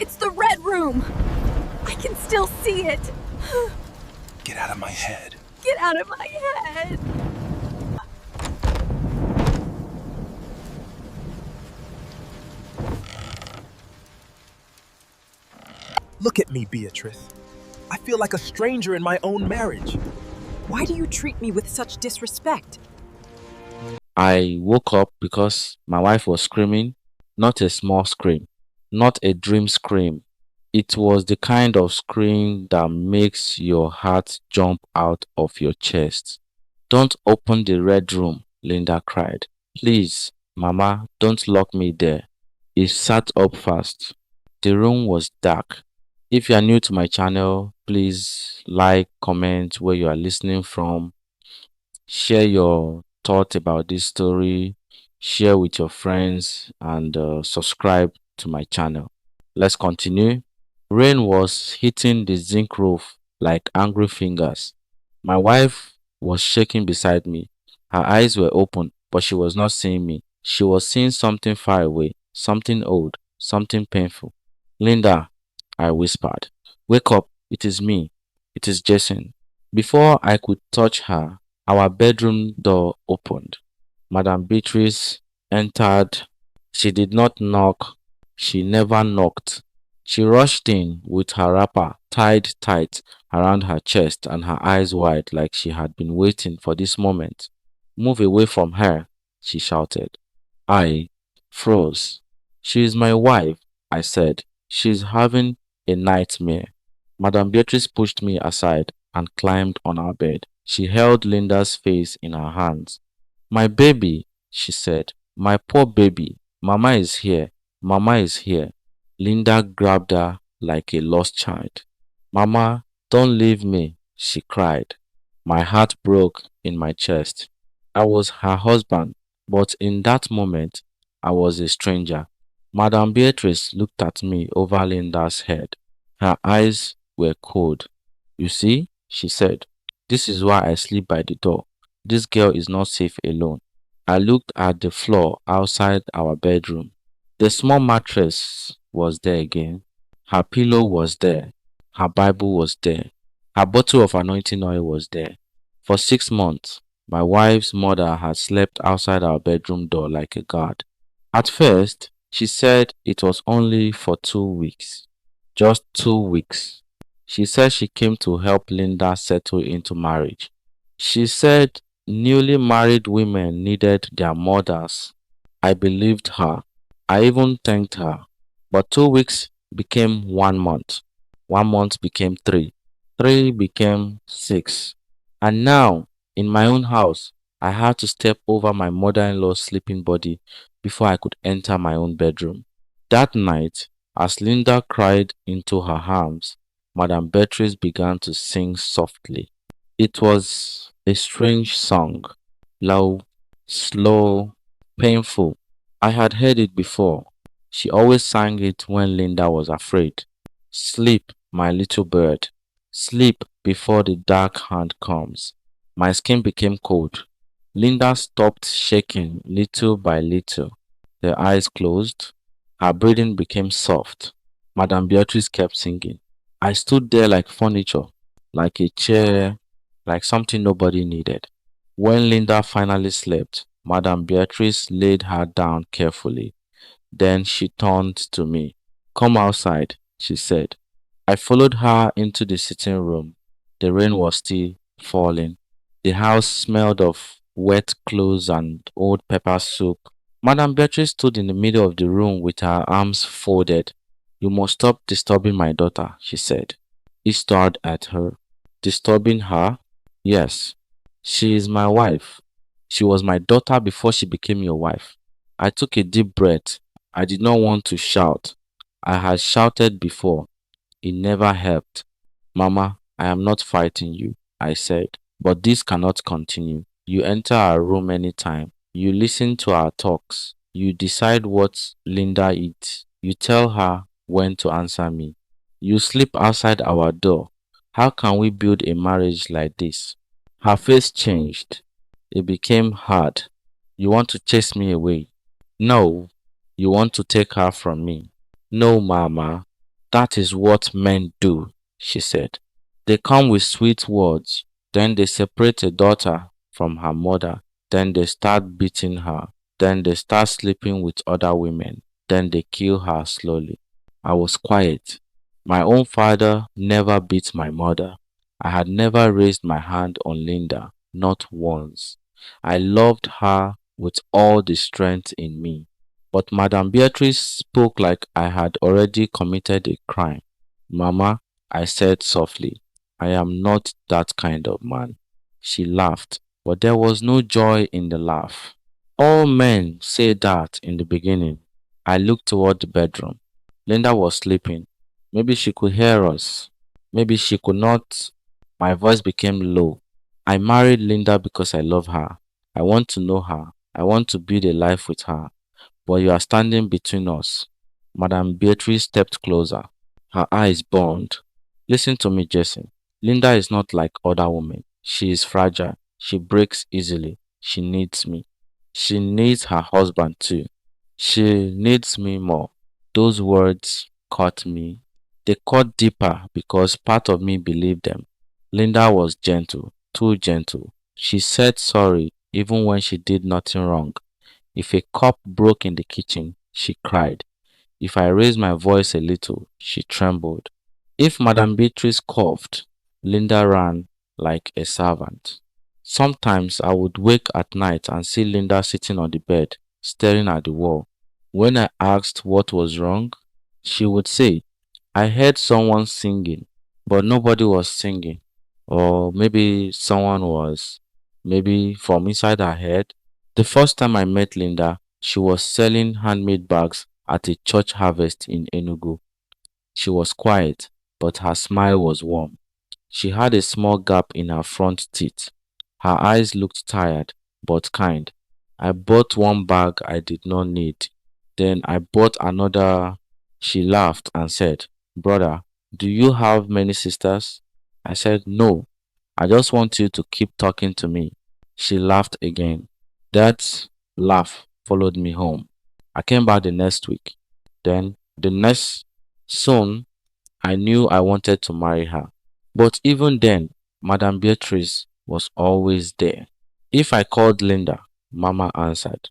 It's the red room. I can still see it. Get out of my head. Get out of my head. Look at me, Beatrice. I feel like a stranger in my own marriage. Why do you treat me with such disrespect? I woke up because my wife was screaming, not a small scream, not a dream scream. It was the kind of scream that makes your heart jump out of your chest. Don't open the red room, Linda cried. Please, Mama, don't lock me there. He sat up fast. The room was dark. If you are new to my channel, please like, comment where you are listening from, share your thoughts about this story, share with your friends, and subscribe to my channel. Let's continue. Rain was hitting the zinc roof like angry fingers. My wife was shaking beside me. Her eyes were open, but she was not seeing me. She was seeing something far away, something old, something painful. Linda, I whispered, wake up. It is me. It is Jason. Before I could touch her, our bedroom door opened. Madame Beatrice entered. She did not knock. She never knocked. She rushed in with her wrapper tied tight around her chest and her eyes wide like she had been waiting for this moment. Move away from her, she shouted. I froze. She is my wife, I said. She is having a nightmare. Madame Beatrice pushed me aside and climbed on our bed. She held Linda's face in her hands. My baby, she said. My poor baby. Mama is here. Mama is here. Linda grabbed her like a lost child. Mama, don't leave me, she cried. My heart broke in my chest. I was her husband, but in that moment, I was a stranger. Madame Beatrice looked at me over Linda's head. Her eyes were cold. You see, she said, this is why I sleep by the door. This girl is not safe alone. I looked at the floor outside our bedroom. The small mattress was there again. Her pillow was there. Her Bible was there. Her bottle of anointing oil was there. For 6 months, my wife's mother had slept outside our bedroom door like a guard. At first, she said it was only for 2 weeks. Just 2 weeks. She said she came to help Linda settle into marriage. She said newly married women needed their mothers. I believed her. I even thanked her. But 2 weeks became 1 month. 1 month became three. Three became 6. And now, in my own house, I had to step over my mother-in-law's sleeping body before I could enter my own bedroom. That night, as Linda cried into her arms, Madame Beatrice began to sing softly. It was a strange song, low, slow, painful. I had heard it before. She always sang it when Linda was afraid. Sleep, my little bird. Sleep before the dark hand comes. My skin became cold. Linda stopped shaking little by little. Her eyes closed. Her breathing became soft. Madame Beatrice kept singing. I stood there like furniture, like a chair, like something nobody needed. When Linda finally slept, Madame Beatrice laid her down carefully. Then she turned to me. Come outside, she said. I followed her into the sitting room. The rain was still falling. The house smelled of wet clothes and old pepper soup. Madame Beatrice stood in the middle of the room with her arms folded. You must stop disturbing my daughter, she said. He stared at her. Disturbing her? Yes. She is my wife. She was my daughter before she became your wife. I took a deep breath. I did not want to shout. I had shouted before. It never helped. Mama, I am not fighting you, I said. But this cannot continue. You enter our room anytime. You listen to our talks. You decide what Linda eats. You tell her when to answer me. You sleep outside our door. How can we build a marriage like this? Her face changed. It became hard. You want to chase me away? No. You want to take her from me? No, Mama. That is what men do, she said. They come with sweet words, then they separate a daughter from her mother, then they start beating her, then they start sleeping with other women, then they kill her slowly. I was quiet. My own father never beat my mother. I had never raised my hand on Linda, not once. I loved her with all the strength in me. But Madame Beatrice spoke like I had already committed a crime. Mama, I said softly, I am not that kind of man. She laughed, but there was no joy in the laugh. All men say that in the beginning. I looked toward the bedroom. Linda was sleeping. Maybe she could hear us. Maybe she could not. My voice became low. I married Linda because I love her. I want to know her. I want to build a life with her. But you are standing between us. Madame Beatrice stepped closer. Her eyes burned. Listen to me, Jesse. Linda is not like other women. She is fragile. She breaks easily. She needs me. She needs her husband too. She needs me more. Those words caught me. They cut deeper because part of me believed them. Linda was gentle, too gentle. She said sorry even when she did nothing wrong. If a cup broke in the kitchen, she cried. If I raised my voice a little, she trembled. If Madame Beatrice coughed, Linda ran like a servant. Sometimes I would wake at night and see Linda sitting on the bed, staring at the wall. When I asked what was wrong, she would say, I heard someone singing, but nobody was singing. Or maybe someone was, maybe from inside her head. The first time I met Linda, she was selling handmade bags at a church harvest in Enugu. She was quiet, but her smile was warm. She had a small gap in her front teeth. Her eyes looked tired, but kind. I bought one bag I did not need. Then I bought another. She laughed and said, Brother, do you have many sisters? I said, No. I just want you to keep talking to me. She laughed again. That laugh followed me home. I came back the next week. Then the next soon I knew I wanted to marry her. But even then, Madame Beatrice was always there. If I called Linda, Mama answered.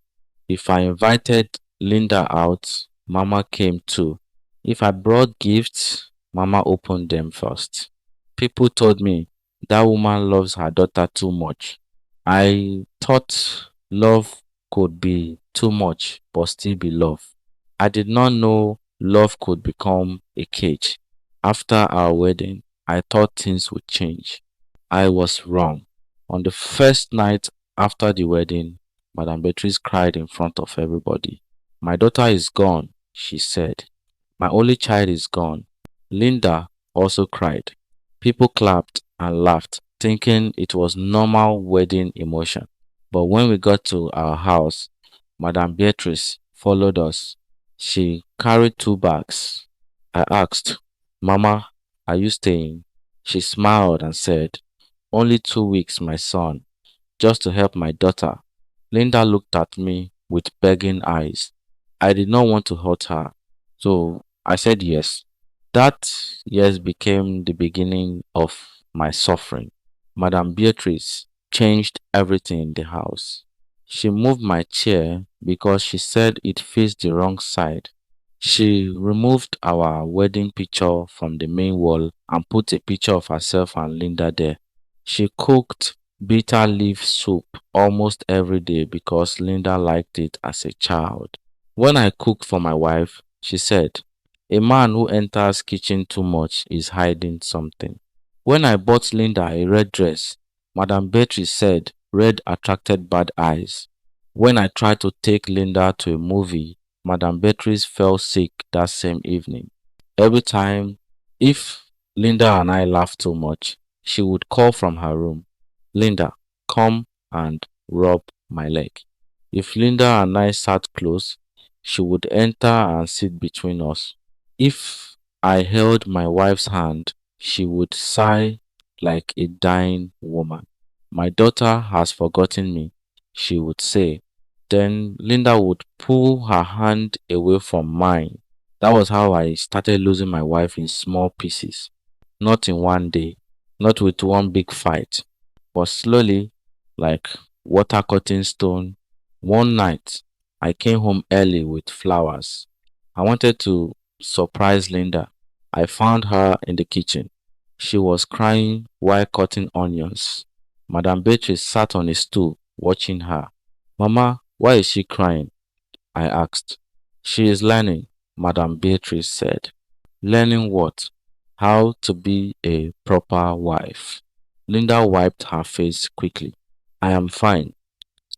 If I invited Linda out, Mama came too. If I brought gifts, Mama opened them first. People told me that woman loves her daughter too much. I thought love could be too much but still be love. I did not know love could become a cage. After our wedding, I thought things would change. I was wrong. On the first night after the wedding, Madame Beatrice cried in front of everybody. My daughter is gone, she said. My only child is gone. Linda also cried. People clapped and laughed, thinking it was normal wedding emotion. But when we got to our house, Madame Beatrice followed us. She carried two bags. I asked, Mama, are you staying? She smiled and said, Only 2 weeks, my son, just to help my daughter. Linda looked at me with begging eyes. I did not want to hurt her, so I said yes. That yes became the beginning of my suffering. Madame Beatrice changed everything in the house. She moved my chair because she said it faced the wrong side. She removed our wedding picture from the main wall and put a picture of herself and Linda there. She cooked bitter leaf soup almost every day because Linda liked it as a child. When I cooked for my wife, she said, a man who enters kitchen too much is hiding something. When I bought Linda a red dress, Madame Beatrice said red attracted bad eyes. When I tried to take Linda to a movie, Madame Beatrice fell sick that same evening. Every time, if Linda and I laughed too much, she would call from her room, Linda, come and rub my leg. If Linda and I sat close, she would enter and sit between us. If I held my wife's hand, she would sigh like a dying woman. My daughter has forgotten me, she would say. Then Linda would pull her hand away from mine. That was how I started losing my wife in small pieces. Not in one day, not with one big fight, but slowly, like water cutting stone. One night, I came home early with flowers. I wanted to surprise Linda. I found her in the kitchen. She was crying while cutting onions. Madame Beatrice sat on a stool watching her. Mama, why is she crying? I asked. She is learning, Madame Beatrice said. Learning what? How to be a proper wife. Linda wiped her face quickly. I am fine,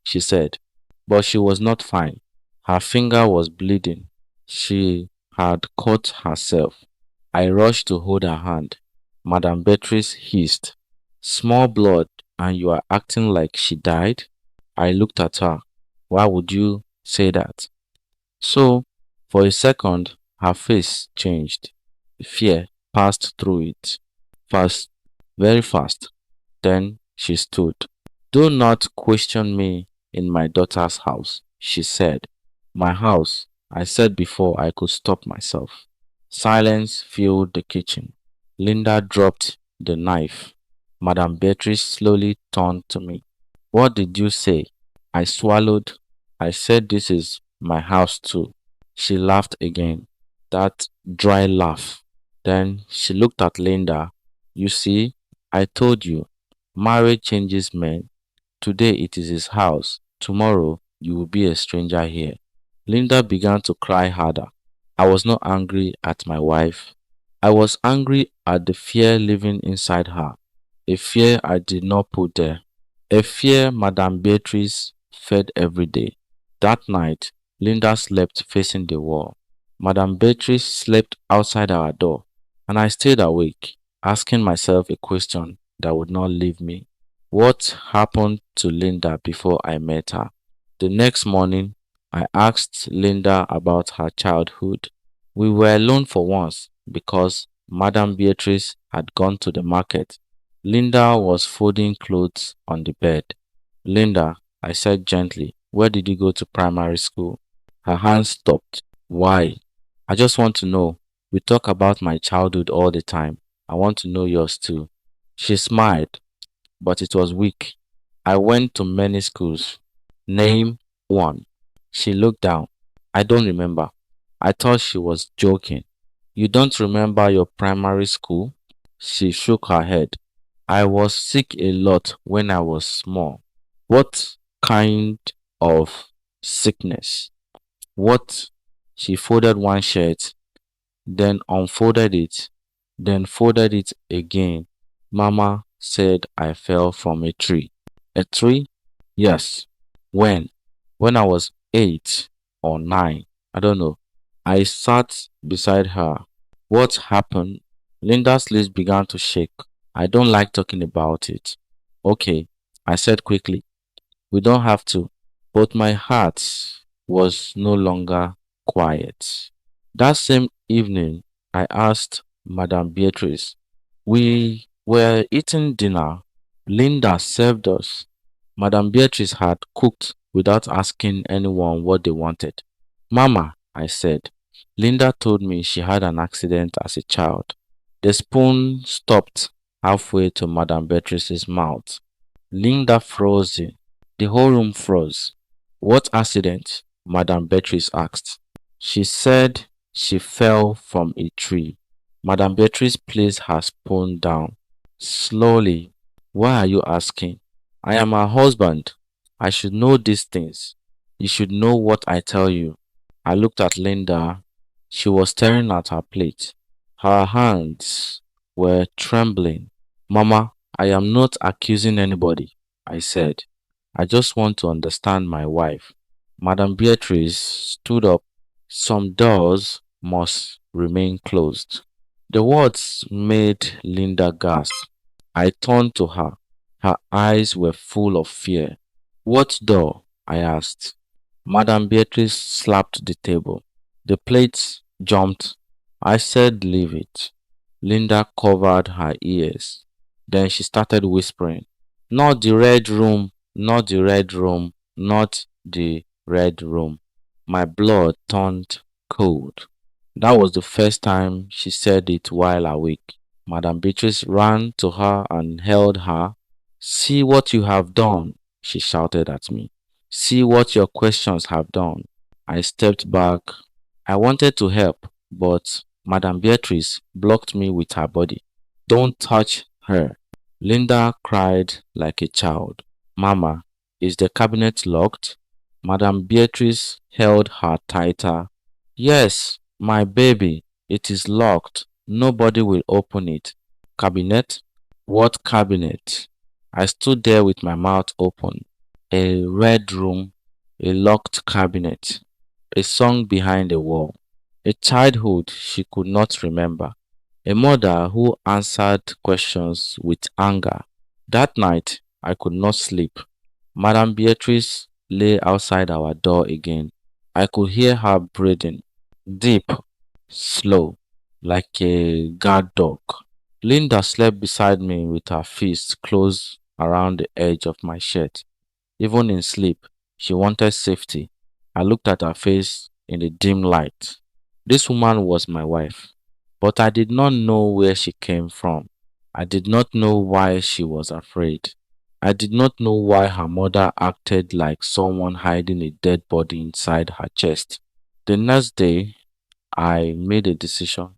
she said. But she was not fine. Her finger was bleeding. She had cut herself. I rushed to hold her hand. Madame Beatrice hissed. Small blood, and you are acting like she died? I looked at her. Why would you say that? So, for a second, her face changed. Fear passed through it. Fast, very fast. Then she stood. Do not question me in my daughter's house, she said. My house, I said before I could stop myself. Silence filled the kitchen. Linda dropped the knife. Madame Beatrice slowly turned to me. What did you say? I swallowed. I said this is my house too. She laughed again. That dry laugh. Then she looked at Linda. You see, I told you, marriage changes men. Today it is his house. Tomorrow you will be a stranger here. Linda began to cry harder. I was not angry at my wife. I was angry at the fear living inside her, a fear I did not put there, a fear Madame Beatrice fed every day. That night, Linda slept facing the wall. Madame Beatrice slept outside our door, and I stayed awake, asking myself a question that would not leave me. What happened to Linda before I met her? The next morning, I asked Linda about her childhood. We were alone for once because Madame Beatrice had gone to the market. Linda was folding clothes on the bed. Linda, I said gently, where did you go to primary school? Her hands stopped. Why? I just want to know. We talk about my childhood all the time. I want to know yours too. She smiled, but it was weak. I went to many schools. Name one. She looked down. I don't remember. I thought she was joking. You don't remember your primary school? She shook her head. I was sick a lot when I was small. What kind of sickness? What? She folded one shirt, then unfolded it, then folded it again. Mama said I fell from a tree. A tree? Yes. When? When I was 8 or 9. I don't know. I sat beside her. What happened? Linda's lips began to shake. I don't like talking about it. Okay, I said quickly. We don't have to. But my heart was no longer quiet. That same evening, I asked Madame Beatrice. We were eating dinner. Linda served us. Madame Beatrice had cooked without asking anyone what they wanted. Mama, I said, Linda told me she had an accident as a child. The spoon stopped halfway to Madame Beatrice's mouth. Linda froze. The whole room froze. What accident? Madame Beatrice asked. She said she fell from a tree. Madame Beatrice placed her spoon down. Slowly. Why are you asking? I am her husband. I should know these things. You should know what I tell you. I looked at Linda. She was staring at her plate. Her hands were trembling. Mama, I am not accusing anybody, I said. I just want to understand my wife. Madame Beatrice stood up. Some doors must remain closed. The words made Linda gasp. I turned to her. Her eyes were full of fear. What door? I asked. Madame Beatrice slapped the table. The plates jumped. I said, leave it. Linda covered her ears. Then she started whispering, not the red room, not the red room, not the red room. My blood turned cold. That was the first time she said it while awake. Madame Beatrice ran to her and held her. See what you have done, she shouted at me. See what your questions have done. I stepped back. I wanted to help, but Madame Beatrice blocked me with her body. Don't touch her. Linda cried like a child. Mama, is the cabinet locked? Madame Beatrice held her tighter. Yes, my baby, it is locked. Nobody will open it. Cabinet? What cabinet? I stood there with my mouth open. A red room, a locked cabinet, a song behind a wall, a childhood she could not remember, a mother who answered questions with anger. That night, I could not sleep. Madame Beatrice lay outside our door again. I could hear her breathing, deep, slow, like a guard dog. Linda slept beside me with her fists closed around the edge of my shirt. Even in sleep, she wanted safety. I looked at her face in the dim light. This woman was my wife, but I did not know where she came from. I did not know why she was afraid. I did not know why her mother acted like someone hiding a dead body inside her chest. The next day, I made a decision.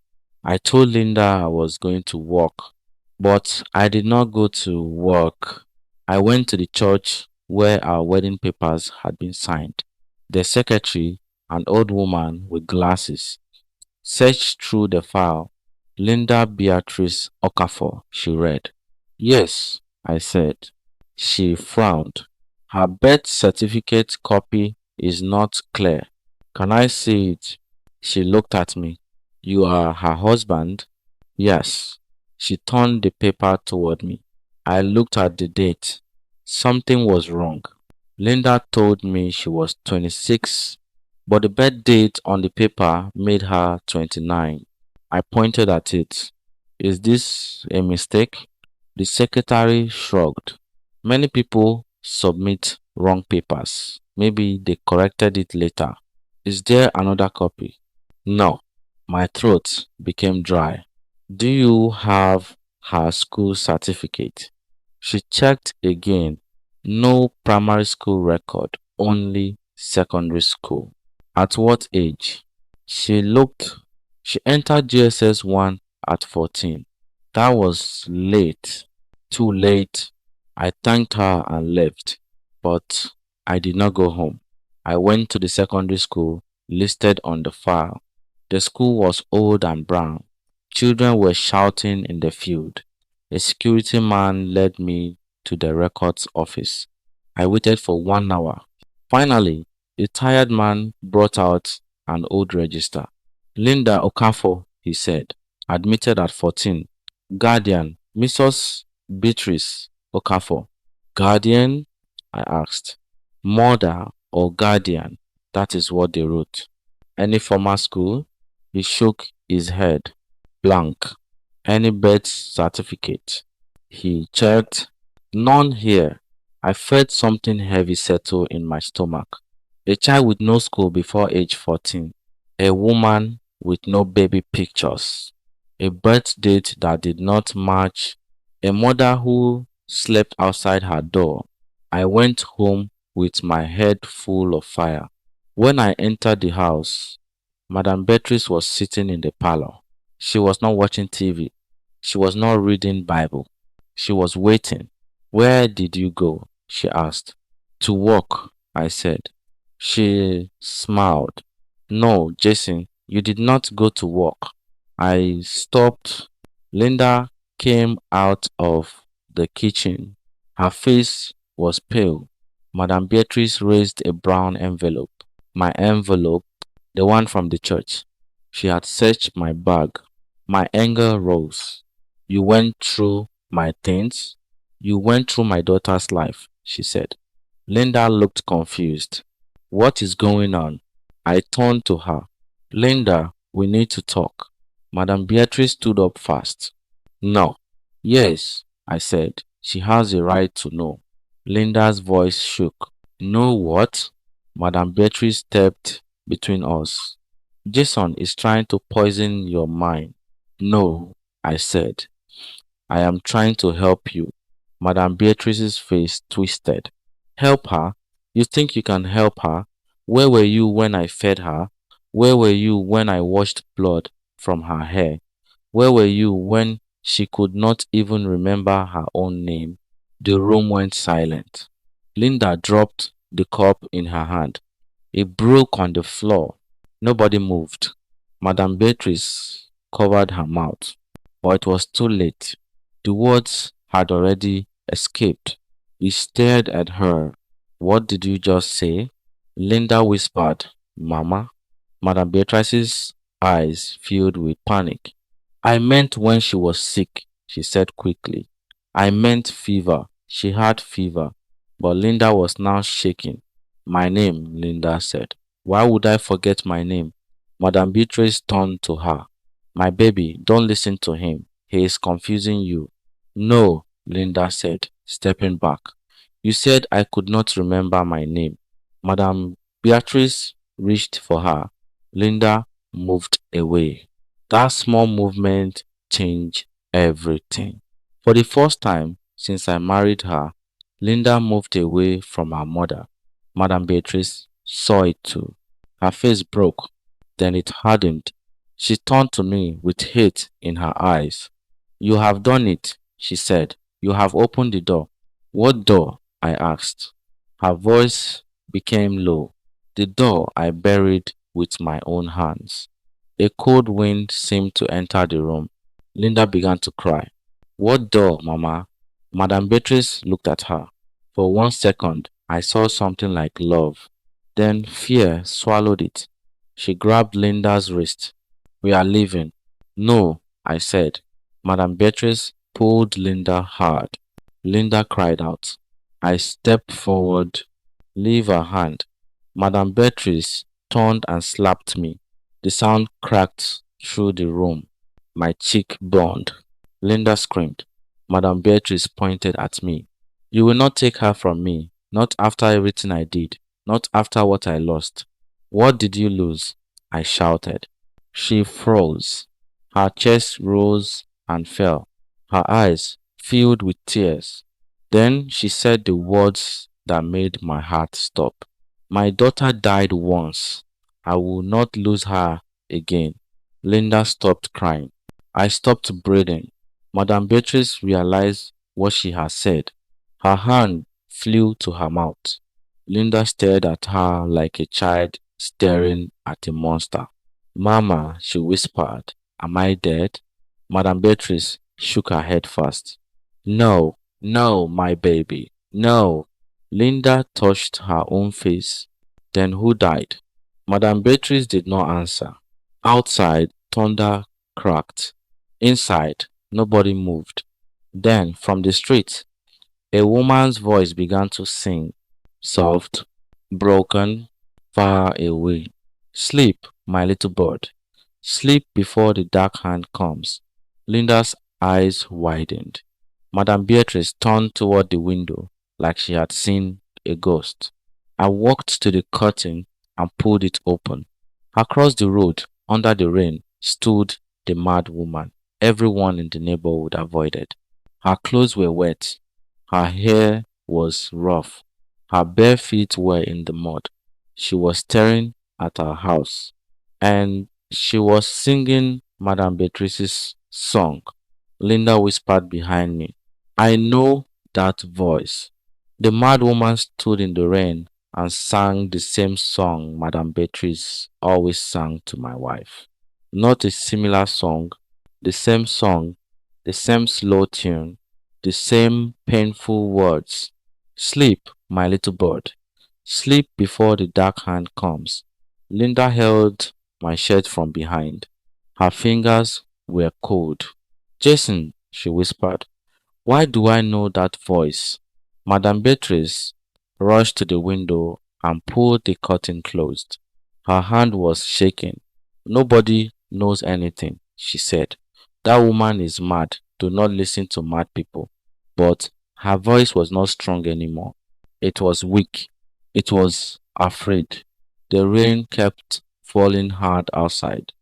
I told Linda I was going to work, but I did not go to work. I went to the church where our wedding papers had been signed. The secretary, an old woman with glasses, searched through the file. Linda Beatrice Okafor, she read. Yes, I said. She frowned. Her birth certificate copy is not clear. Can I see it? She looked at me. You are her husband? Yes. She turned the paper toward me. I looked at the date. Something was wrong. Linda told me she was 26, but the birth date on the paper made her 29. I pointed at it. Is this a mistake? The secretary shrugged. Many people submit wrong papers. Maybe they corrected it later. Is there another copy? No. My throat became dry. Do you have her school certificate? She checked again. No primary school record, only secondary school. At what age? She looked. She entered GSS 1 at 14. That was late. Too late. I thanked her and left. But I did not go home. I went to the secondary school listed on the file. The school was old and brown. Children were shouting in the field. A security man led me to the records office. I waited for 1 hour. Finally, a tired man brought out an old register. Linda Okafor, he said, admitted at 14. Guardian, Mrs. Beatrice Okafor. Guardian? I asked. Mother or guardian? That is what they wrote. Any formal school? He shook his head. Blank. Any birth certificate? He checked. None here. I felt something heavy settle in my stomach. A child with no school before age 14. A woman with no baby pictures. A birth date that did not match. A mother who slept outside her door. I went home with my head full of fire. When I entered the house, Madame Beatrice was sitting in the parlor. She was not watching TV. She was not reading Bible. She was waiting. Where did you go? She asked. To work, I said. She smiled. No, Jason, you did not go to work. I stopped. Linda came out of the kitchen. Her face was pale. Madame Beatrice raised a brown envelope. My envelope, the one from the church. She had searched my bag. My anger rose. You went through my things? You went through my daughter's life, she said. Linda looked confused. What is going on? I turned to her. Linda, we need to talk. Madame Beatrice stood up fast. No. Yes, I said. She has a right to know. Linda's voice shook. Know what? Madame Beatrice stepped between us. Jason is trying to poison your mind. No, I said. I am trying to help you. Madame Beatrice's face twisted. Help her? You think you can help her? Where were you when I fed her? Where were you when I washed blood from her hair? Where were you when she could not even remember her own name? The room went silent. Linda dropped the cup in her hand. It broke on the floor. Nobody moved. Madame Beatrice covered her mouth, but it was too late. The words had already escaped. He stared at her. What did you just say? Linda whispered, Mama. Madame Beatrice's eyes filled with panic. I meant when she was sick, she said quickly. I meant fever. She had fever. But Linda was now shaking. My name, Linda said. Why would I forget my name? Madame Beatrice turned to her. My baby, don't listen to him. He is confusing you. No, Linda said, stepping back. You said I could not remember my name. Madame Beatrice reached for her. Linda moved away. That small movement changed everything. For the first time since I married her, Linda moved away from her mother. Madame Beatrice saw it too. Her face broke, then it hardened. She turned to me with hate in her eyes. You have done it, she said. You have opened the door. What door? I asked. Her voice became low. The door I buried with my own hands. A cold wind seemed to enter the room. Linda began to cry. What door, Mama? Madame Beatrice looked at her. For 1 second, I saw something like love. Then fear swallowed it. She grabbed Linda's wrist. We are leaving. No, I said. Madame Beatrice pulled Linda hard. Linda cried out. I stepped forward. Leave her hand. Madame Beatrice turned and slapped me. The sound cracked through the room. My cheek burned. Linda screamed. Madame Beatrice pointed at me. You will not take her from me, not after everything I did, not after what I lost. What did you lose? I shouted. She froze. Her chest rose and fell. Her eyes filled with tears. Then she said the words that made my heart stop. My daughter died once. I will not lose her again. Linda stopped crying. I stopped breathing. Madame Beatrice realized what she had said. Her hand flew to her mouth. Linda stared at her like a child staring at a monster. Mama, she whispered, am I dead? Madame Beatrice shook her head fast. No, no, my baby, no. Linda touched her own face. Then who died? Madame Beatrice did not answer. Outside, thunder cracked. Inside, nobody moved. Then, from the street, a woman's voice began to sing, soft, broken, far away. Sleep, my little bird. Sleep before the dark hand comes. Linda's eyes widened. Madame Beatrice turned toward the window like she had seen a ghost. I walked to the curtain and pulled it open. Across the road, under the rain, stood the mad woman everyone in the neighborhood avoided. Her clothes were wet. Her hair was rough. Her bare feet were in the mud. She was staring at our house. And she was singing Madame Beatrice's song. Linda whispered behind me. I know that voice. The mad woman stood in the rain and sang the same song Madame Beatrice always sang to my wife. Not a similar song, the same slow tune, the same painful words. Sleep, my little bird. Sleep before the dark hand comes. Linda held my shirt from behind. Her fingers were cold. Jason, she whispered, why do I know that voice? Madame Beatrice rushed to the window and pulled the curtain closed. Her hand was shaking. Nobody knows anything, she said. That woman is mad. Do not listen to mad people. But her voice was not strong anymore. It was weak. It was afraid. The rain kept falling hard outside.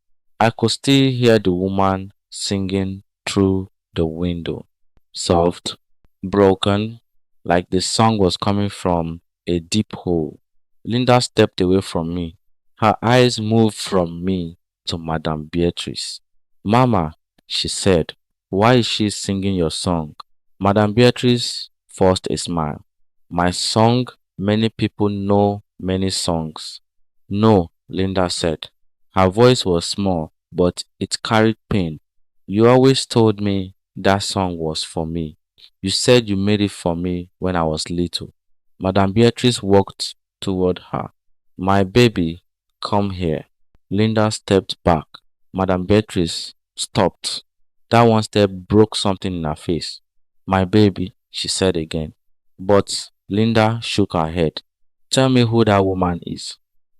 I could still hear the woman singing through the window. Soft, broken, like the song was coming from a deep hole. Linda stepped away from me. Her eyes moved from me to Madame Beatrice. Mama, she said, why is she singing your song? Madame Beatrice forced a smile. My song, many people know many songs. No, Linda said. Her voice was small, but it carried pain. You always told me that song was for me. You said you made it for me when I was little. Madame Beatrice walked toward her. My baby, come here. Linda stepped back. Madame Beatrice stopped. That one step broke something in her face. My baby, she said again. But Linda shook her head. Tell me who that woman is.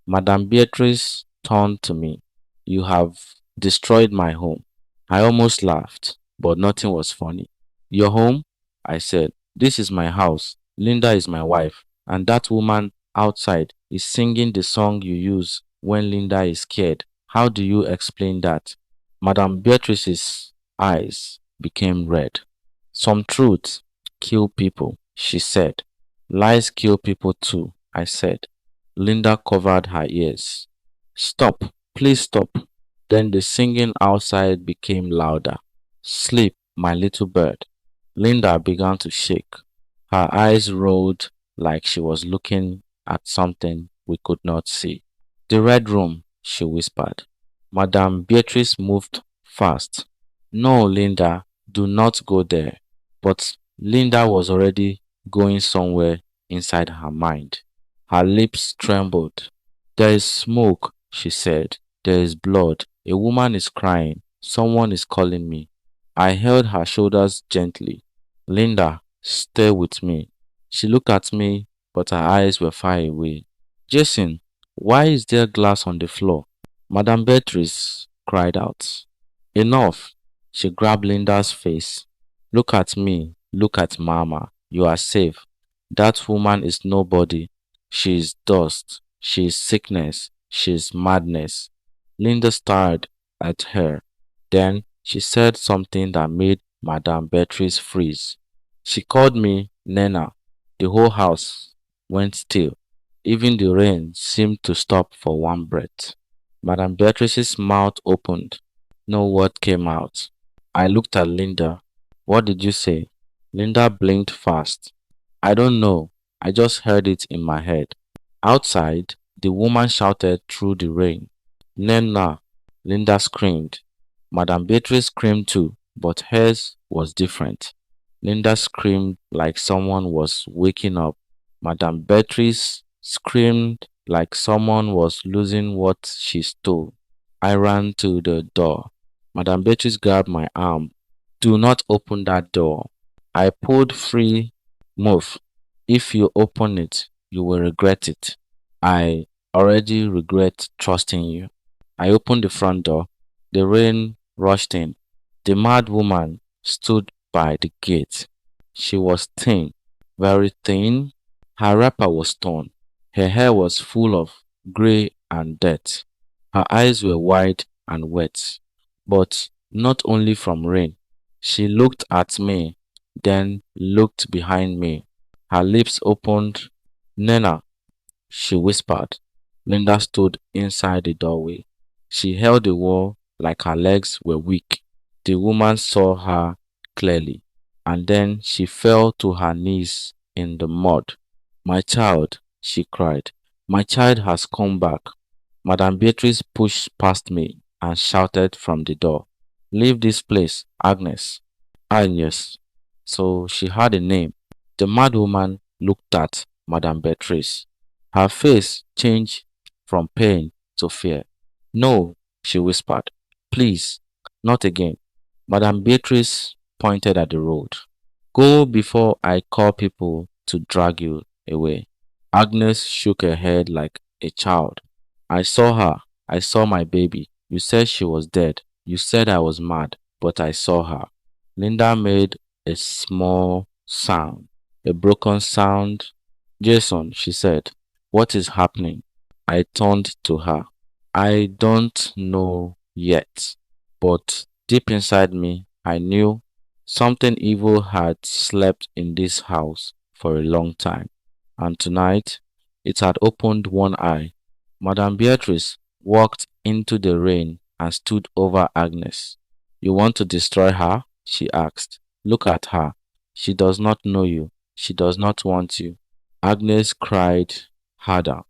Madame Beatrice turned to me. You have destroyed my home. I almost laughed, but nothing was funny. Your home? I said. This is my house. Linda is my wife. And that woman outside is singing the song you use when Linda is scared. How do you explain that? Madame Beatrice's eyes became red. Some truths kill people, she said. Lies kill people too, I said. Linda covered her ears. Stop, please stop. Then the singing outside became louder. Sleep, my little bird. Linda began to shake. Her eyes rolled like she was looking at something we could not see. The red room, she whispered. Madame Beatrice moved fast. No, Linda, do not go there. But Linda was already going somewhere inside her mind. Her lips trembled. There is smoke, she said. There is blood. A woman is crying. Someone is calling me. I held her shoulders gently. Linda, stay with me. She looked at me, but her eyes were far away. Jason, why is there glass on the floor? Madame Beatrice cried out. Enough. She grabbed Linda's face. Look at me. Look at Mama. You are safe. That woman is nobody. She is dust. She is sickness. She is madness. Linda stared at her. Then she said something that made Madame Beatrice freeze. She called me Nena. The whole house went still. Even the rain seemed to stop for one breath. Madame Beatrice's mouth opened. No word came out. I looked at Linda. What did you say? Linda blinked fast. I don't know. I just heard it in my head. Outside, the woman shouted through the rain. Nena! Linda screamed. Madame Beatrice screamed too, but hers was different. Linda screamed like someone was waking up. Madame Beatrice screamed like someone was losing what she stole. I ran to the door. Madame Beatrice grabbed my arm. Do not open that door. I pulled free. Move. If you open it, you will regret it. I already regret trusting you. I opened the front door. The rain rushed in. The mad woman stood by the gate. She was thin, very thin. Her wrapper was torn. Her hair was full of gray and dirt. Her eyes were wide and wet, but not only from rain. She looked at me, then looked behind me. Her lips opened. Nena, she whispered. Linda stood inside the doorway. She held the wall like her legs were weak. The woman saw her clearly, and then she fell to her knees in the mud. My child, she cried. My child has come back. Madame Beatrice pushed past me and shouted from the door. Leave this place, Agnes. Agnes. So she had a name. The mad woman looked at Madame Beatrice. Her face changed from pain to fear. No, she whispered. Please, not again. Madame Beatrice pointed at the road. Go before I call people to drag you away. Agnes shook her head like a child. I saw her. I saw my baby. You said she was dead. You said I was mad, but I saw her. Linda made a small sound, a broken sound. Jason, she said, what is happening? I turned to her. I don't know yet, but deep inside me, I knew something evil had slept in this house for a long time, and tonight it had opened one eye. Madame Beatrice walked into the rain and stood over Agnes. You want to destroy her? She asked. Look at her. She does not know you. She does not want you. Agnes cried harder.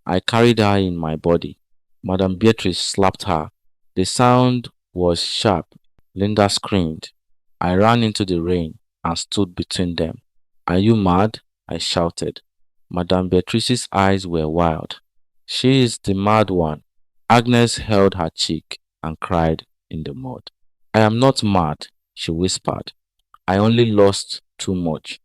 I carried her in my body. Madame Beatrice slapped her. The sound was sharp. Linda screamed. I ran into the rain and stood between them. Are you mad? I shouted. Madame Beatrice's eyes were wild. She is the mad one. Agnes held her cheek and cried in the mud. I am not mad, she whispered. I only lost too much.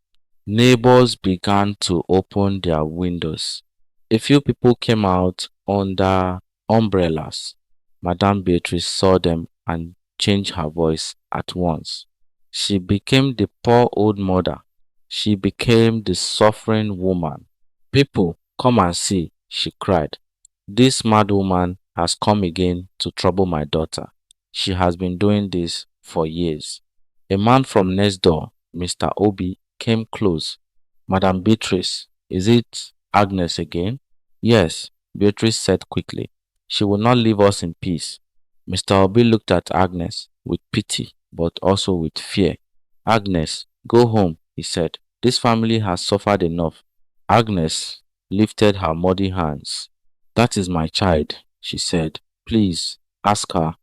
Neighbors began to open their windows. A few people came out under umbrellas. Madame Beatrice saw them and changed her voice at once. She became the poor old mother. She became the suffering woman. People, come and see, she cried. This mad woman has come again to trouble my daughter. She has been doing this for years. A man from next door, Mr. Obi, came close. Madame Beatrice, is it Agnes again? Yes, Beatrice said quickly. She will not leave us in peace. Mr. Obi looked at Agnes with pity, but also with fear. Agnes, go home, he said. This family has suffered enough. Agnes lifted her muddy hands. That is my child, she said. Please, ask her.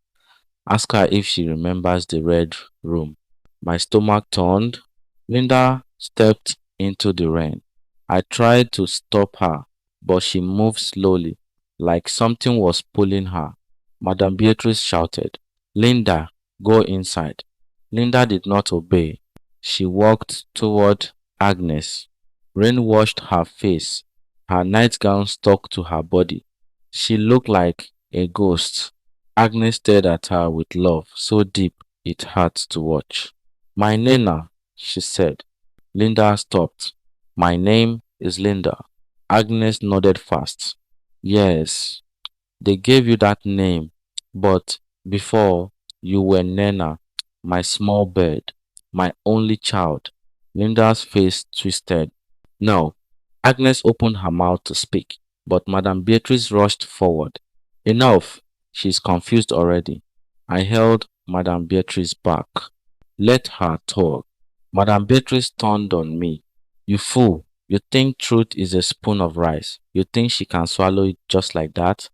Ask her if she remembers the red room. My stomach turned. Linda stepped into the rain. I tried to stop her, but she moved slowly, like something was pulling her. Madame Beatrice shouted, Linda, go inside. Linda did not obey. She walked toward Agnes. Rain washed her face. Her nightgown stuck to her body. She looked like a ghost. Agnes stared at her with love so deep it hurt to watch. My Nana, she said. Linda stopped. My name is Linda. Agnes nodded fast. Yes, they gave you that name, but before you were Nana, my small bird, my only child. Linda's face twisted. No, Agnes opened her mouth to speak, but Madame Beatrice rushed forward. Enough, she's confused already. I held Madame Beatrice back. Let her talk. Madame Beatrice turned on me. You fool, you think truth is a spoon of rice. You think she can swallow it just like that?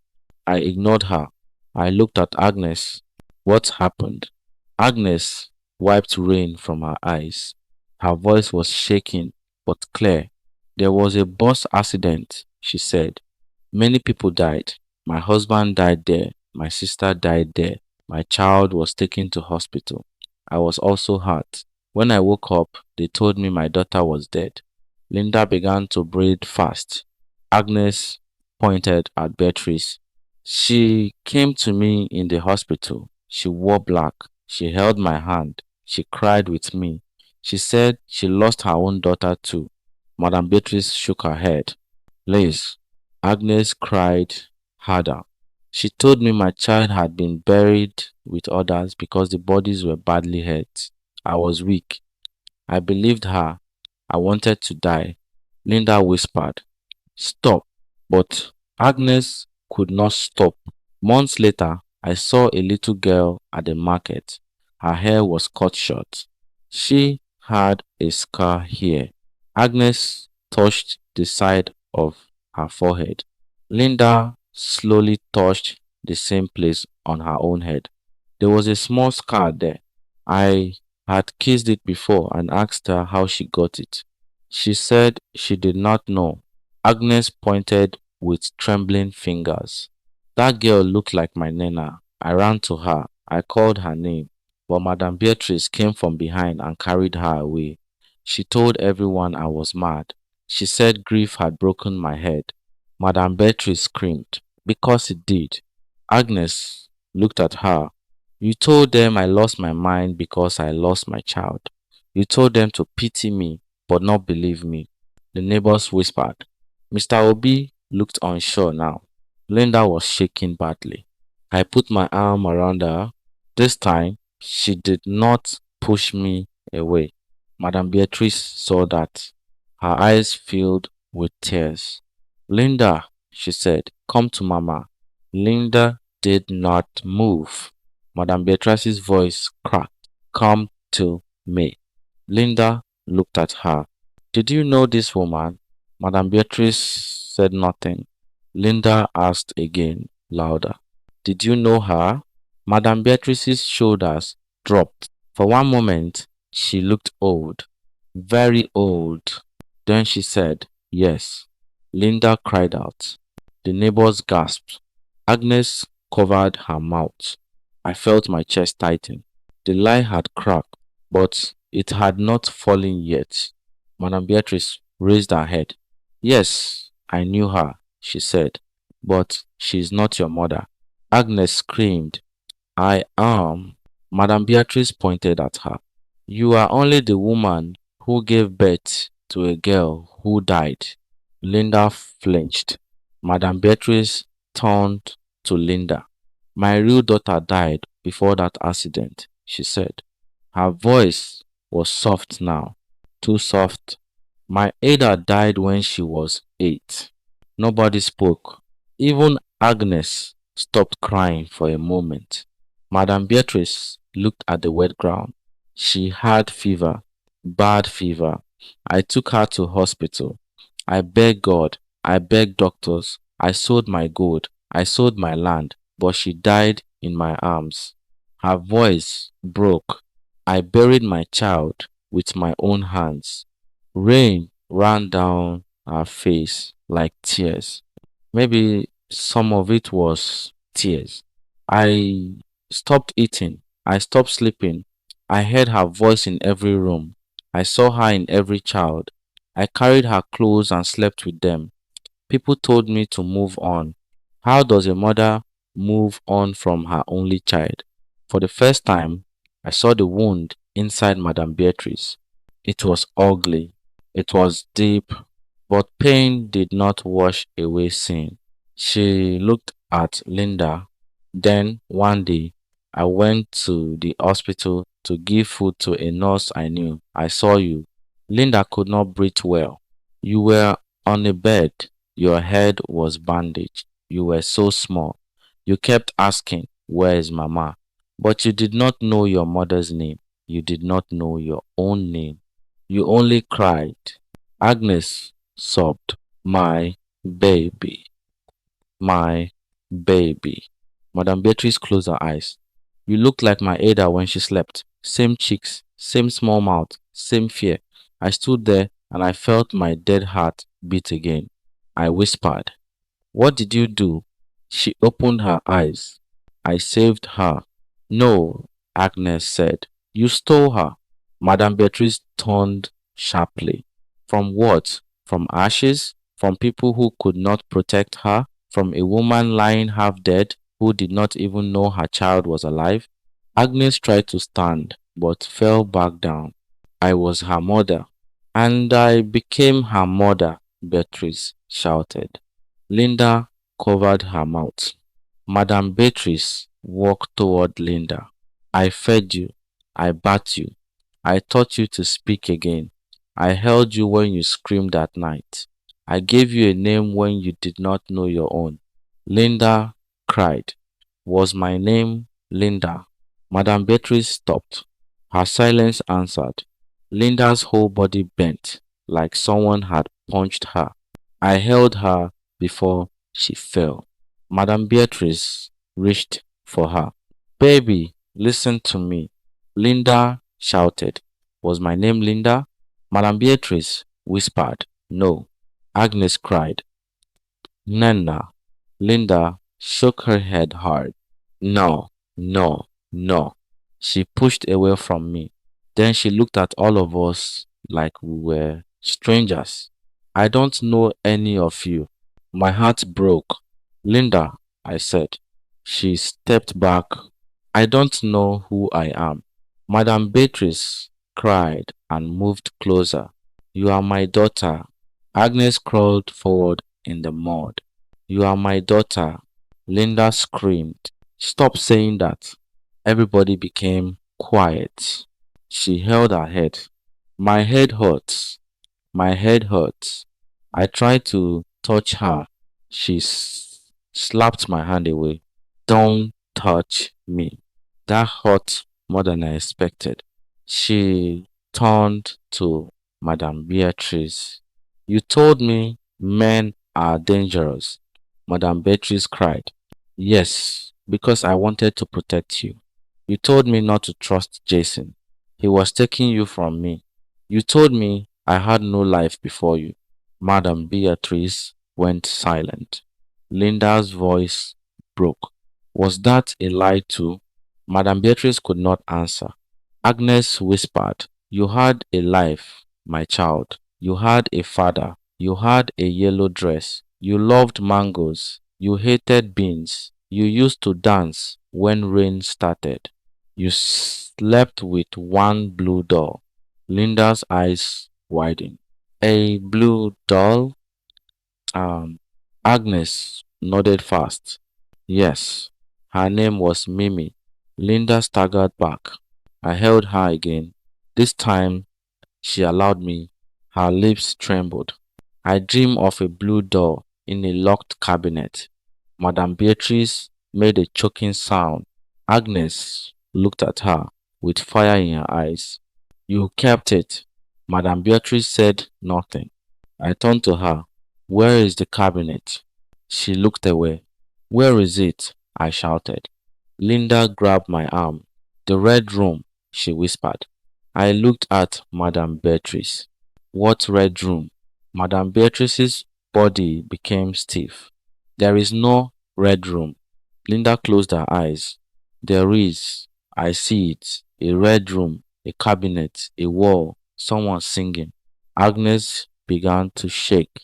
I ignored her. I looked at Agnes. What happened? Agnes wiped rain from her eyes. Her voice was shaking but clear. There was a bus accident, she said. Many people died. My husband died there. My sister died there. My child was taken to hospital. I was also hurt. When I woke up, they told me my daughter was dead. Linda began to breathe fast. Agnes pointed at Beatrice. She came to me in the hospital. She wore black. She held my hand. She cried with me. She said she lost her own daughter too. Madame Beatrice shook her head. Liz, Agnes cried harder. She told me my child had been buried with others because the bodies were badly hurt. I was weak. I believed her. I wanted to die. Linda whispered, Stop. But Agnes could not stop. Months later, I saw a little girl at the market. Her hair was cut short. She had a scar here. Agnes touched the side of her forehead. Linda slowly touched the same place on her own head. There was a small scar there. I had kissed it before and asked her how she got it. She said she did not know. Agnes pointed with trembling fingers. That girl looked like my Nana. I ran to her. I called her name, but Madame Beatrice came from behind and carried her away. She told everyone I was mad. She said grief had broken my head. Madame Beatrice screamed, because it did. Agnes looked at her. You told them I lost my mind because I lost my child. You told them to pity me, but not believe me. The neighbors whispered. Mr. Obi looked unsure now. Linda was shaking badly. I put my arm around her. This time, she did not push me away. Madame Beatrice saw that. Her eyes filled with tears. Linda, she said, come to Mama. Linda did not move. Madame Beatrice's voice cracked. Come to me. Linda looked at her. Did you know this woman? Madame Beatrice said nothing. Linda asked again, louder. Did you know her? Madame Beatrice's shoulders dropped. For one moment, she looked old, very old. Then she said, yes. Linda cried out. The neighbors gasped. Agnes covered her mouth. I felt my chest tighten. The lie had cracked, but it had not fallen yet. Madame Beatrice raised her head. Yes, I knew her, she said, but she is not your mother. Agnes screamed. I am. Madame Beatrice pointed at her. You are only the woman who gave birth to a girl who died. Linda flinched. Madame Beatrice turned to Linda. My real daughter died before that accident, she said. Her voice was soft now, too soft. My Ada died when she was 8. Nobody spoke. Even Agnes stopped crying for a moment. Madame Beatrice looked at the wet ground. She had fever, bad fever. I took her to hospital. I begged God. I begged doctors. I sold my gold. I sold my land. But she died in my arms. Her voice broke. I buried my child with my own hands. Rain ran down her face like tears. Maybe some of it was tears. I stopped eating. I stopped sleeping. I heard her voice in every room. I saw her in every child. I carried her clothes and slept with them. People told me to move on. How does a mother move on from her only child? For the first time, I saw the wound inside Madame Beatrice. It was ugly. It was deep, but pain did not wash away sin. She looked at Linda. Then one day, I went to the hospital to give food to a nurse I knew. I saw you. Linda could not breathe well. You were on a bed. Your head was bandaged. You were so small. You kept asking, where is Mama? But you did not know your mother's name. You did not know your own name. You only cried. Agnes sobbed, my baby, my baby. Madame Beatrice closed her eyes. You looked like my Ada when she slept. Same cheeks, same small mouth, same fear. I stood there and I felt my dead heart beat again. I whispered, what did you do? She opened her eyes. I saved her. No, Agnes said. You stole her. Madame Beatrice turned sharply. From what? From ashes? From people who could not protect her? From a woman lying half dead who did not even know her child was alive? Agnes tried to stand but fell back down. I was her mother. And I became her mother, Beatrice shouted. Linda covered her mouth. Madame Beatrice walked toward Linda. I fed you. I bathed you. I taught you to speak again. I held you when you screamed at night. I gave you a name when you did not know your own. Linda cried. Was my name Linda? Madame Beatrice stopped. Her silence answered. Linda's whole body bent, like someone had punched her. I held her before she fell. Madame Beatrice reached for her. Baby, listen to me. Linda shouted. Was my name Linda? Madame Beatrice whispered. No. Agnes cried. Nana. Linda shook her head hard. No, no, no. She pushed away from me. Then she looked at all of us like we were strangers. I don't know any of you. My heart broke. Linda, I said. She stepped back. I don't know who I am. Madame Beatrice cried and moved closer. You are my daughter. Agnes crawled forward in the mud. You are my daughter. Linda screamed. Stop saying that. Everybody became quiet. She held her head. My head hurts. My head hurts. I tried to touch her. She slapped my hand away. Don't touch me. That hurt more than I expected. She turned to Madame Beatrice. You told me men are dangerous. Madame Beatrice cried. Yes, because I wanted to protect you. You told me not to trust Jason. He was taking you from me. You told me I had no life before you. Madame Beatrice went silent. Linda's voice broke. Was that a lie too? Madame Beatrice could not answer. Agnes whispered, You had a life, my child. You had a father. You had a yellow dress. You loved mangoes. You hated beans. You used to dance when rain started. You slept with one blue doll. Linda's eyes widened. A blue doll? Um, Agnes nodded fast. Yes, her name was Mimi. Linda staggered back. I held her again. This time she allowed me. Her lips trembled. I dream of a blue door in a locked cabinet. Madame Beatrice made a choking sound. Agnes looked at her with fire in her eyes. You kept it. Madame Beatrice said nothing. I turned to her. Where is the cabinet? She looked away. Where is it? I shouted. Linda grabbed my arm. The red room, she whispered. I looked at Madame Beatrice. What red room? Madame Beatrice's body became stiff. There is no red room. Linda closed her eyes. There is. I see it. A red room, a cabinet, a wall, someone singing. Agnes began to shake.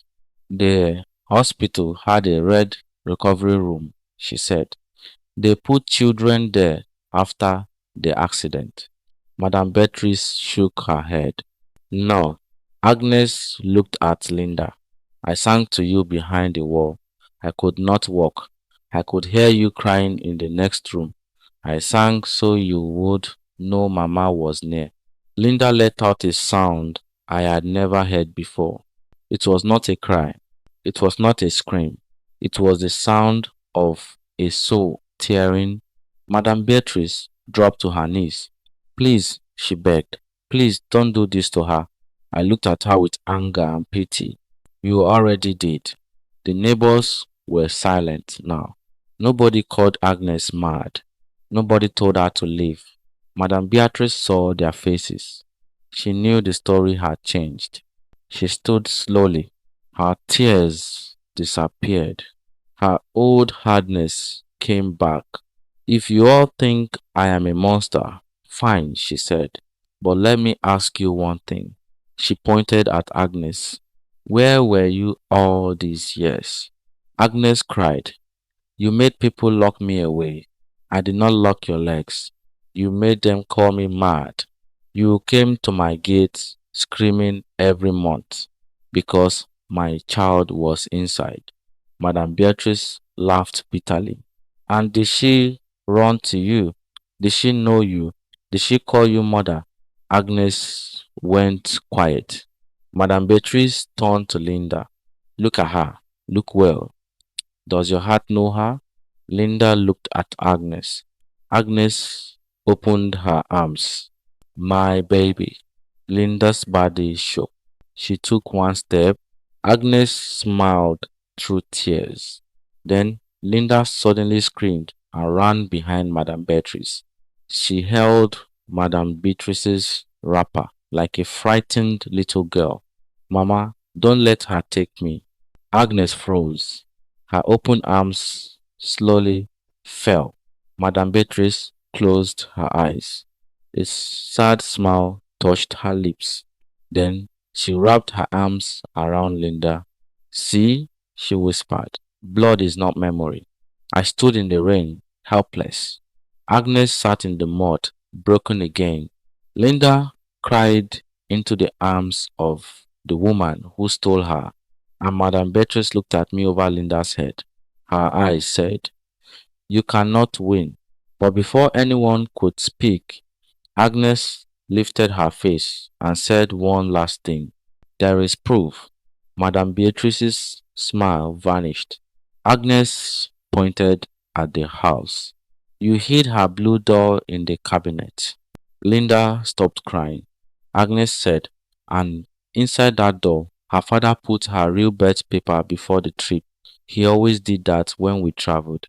The hospital had a red recovery room, she said. They put children there after the accident. Madame Beatrice shook her head. No. Agnes looked at Linda. I sang to you behind the wall. I could not walk. I could hear you crying in the next room. I sang so you would know Mama was near. Linda let out a sound I had never heard before. It was not a cry. It was not a scream. It was the sound of a soul tearing. Madame Beatrice dropped to her knees. Please, she begged. Please don't do this to her. I looked at her with anger and pity. You already did. The neighbors were silent now. Nobody called Agnes mad. Nobody told her to leave. Madame Beatrice saw their faces. She knew the story had changed. She stood slowly. Her tears disappeared. Her old hardness came back. If you all think I am a monster, fine, she said. But let me ask you one thing. She pointed at Agnes. Where were you all these years? Agnes cried. You made people lock me away. I did not lock your legs. You made them call me mad. You came to my gate screaming every month because my child was inside. Madame Beatrice laughed bitterly. And did she run to you? Did she know you? Did she call you mother? Agnes went quiet. Madame Beatrice turned to Linda. Look at her. Look well. Does your heart know her? Linda looked at Agnes. Agnes opened her arms. My baby. Linda's body shook. She took one step. Agnes smiled through tears. Then Linda suddenly screamed and ran behind Madame Beatrice. She held Madame Beatrice's wrapper like a frightened little girl. Mama, don't let her take me. Agnes froze. Her open arms slowly fell. Madame Beatrice closed her eyes. A sad smile touched her lips. Then she wrapped her arms around Linda. See, she whispered, blood is not memory. I stood in the rain, helpless. Agnes sat in the mud, broken again. Linda cried into the arms of the woman who stole her, and Madame Beatrice looked at me over Linda's head. her eyes said. You cannot win. But before anyone could speak, Agnes lifted her face and said one last thing. There is proof. Madame Beatrice's smile vanished. Agnes pointed at the house. You hid her blue doll in the cabinet. Linda stopped crying. Agnes said, and inside that doll, her father put her real birth paper before the trip. He always did that when we traveled.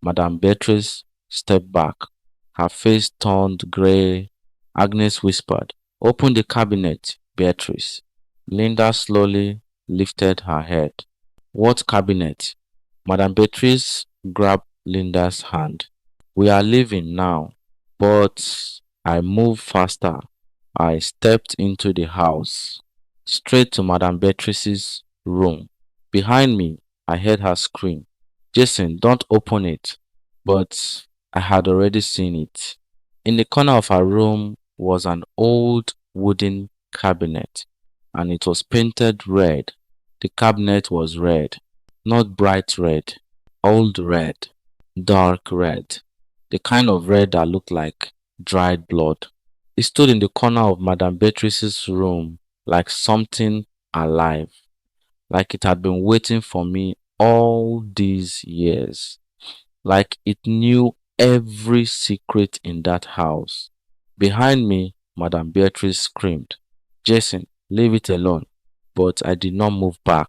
Madame Beatrice stepped back. Her face turned grey. Agnes whispered, Open the cabinet, Beatrice. Linda slowly lifted her head. What cabinet? Madame Beatrice grabbed Linda's hand. We are leaving now. But I moved faster. I stepped into the house, straight to Madame Beatrice's room. Behind me, I heard her scream, Jason, don't open it. But I had already seen it. In the corner of her room was an old wooden cabinet, and it was painted red. The cabinet was red, not bright red, old red, dark red, the kind of red that looked like dried blood. It stood in the corner of Madame Beatrice's room like something alive, like it had been waiting for me all these years, like it knew every secret in that house. Behind me, Madame Beatrice screamed, Jason, leave it alone. But I did not move back.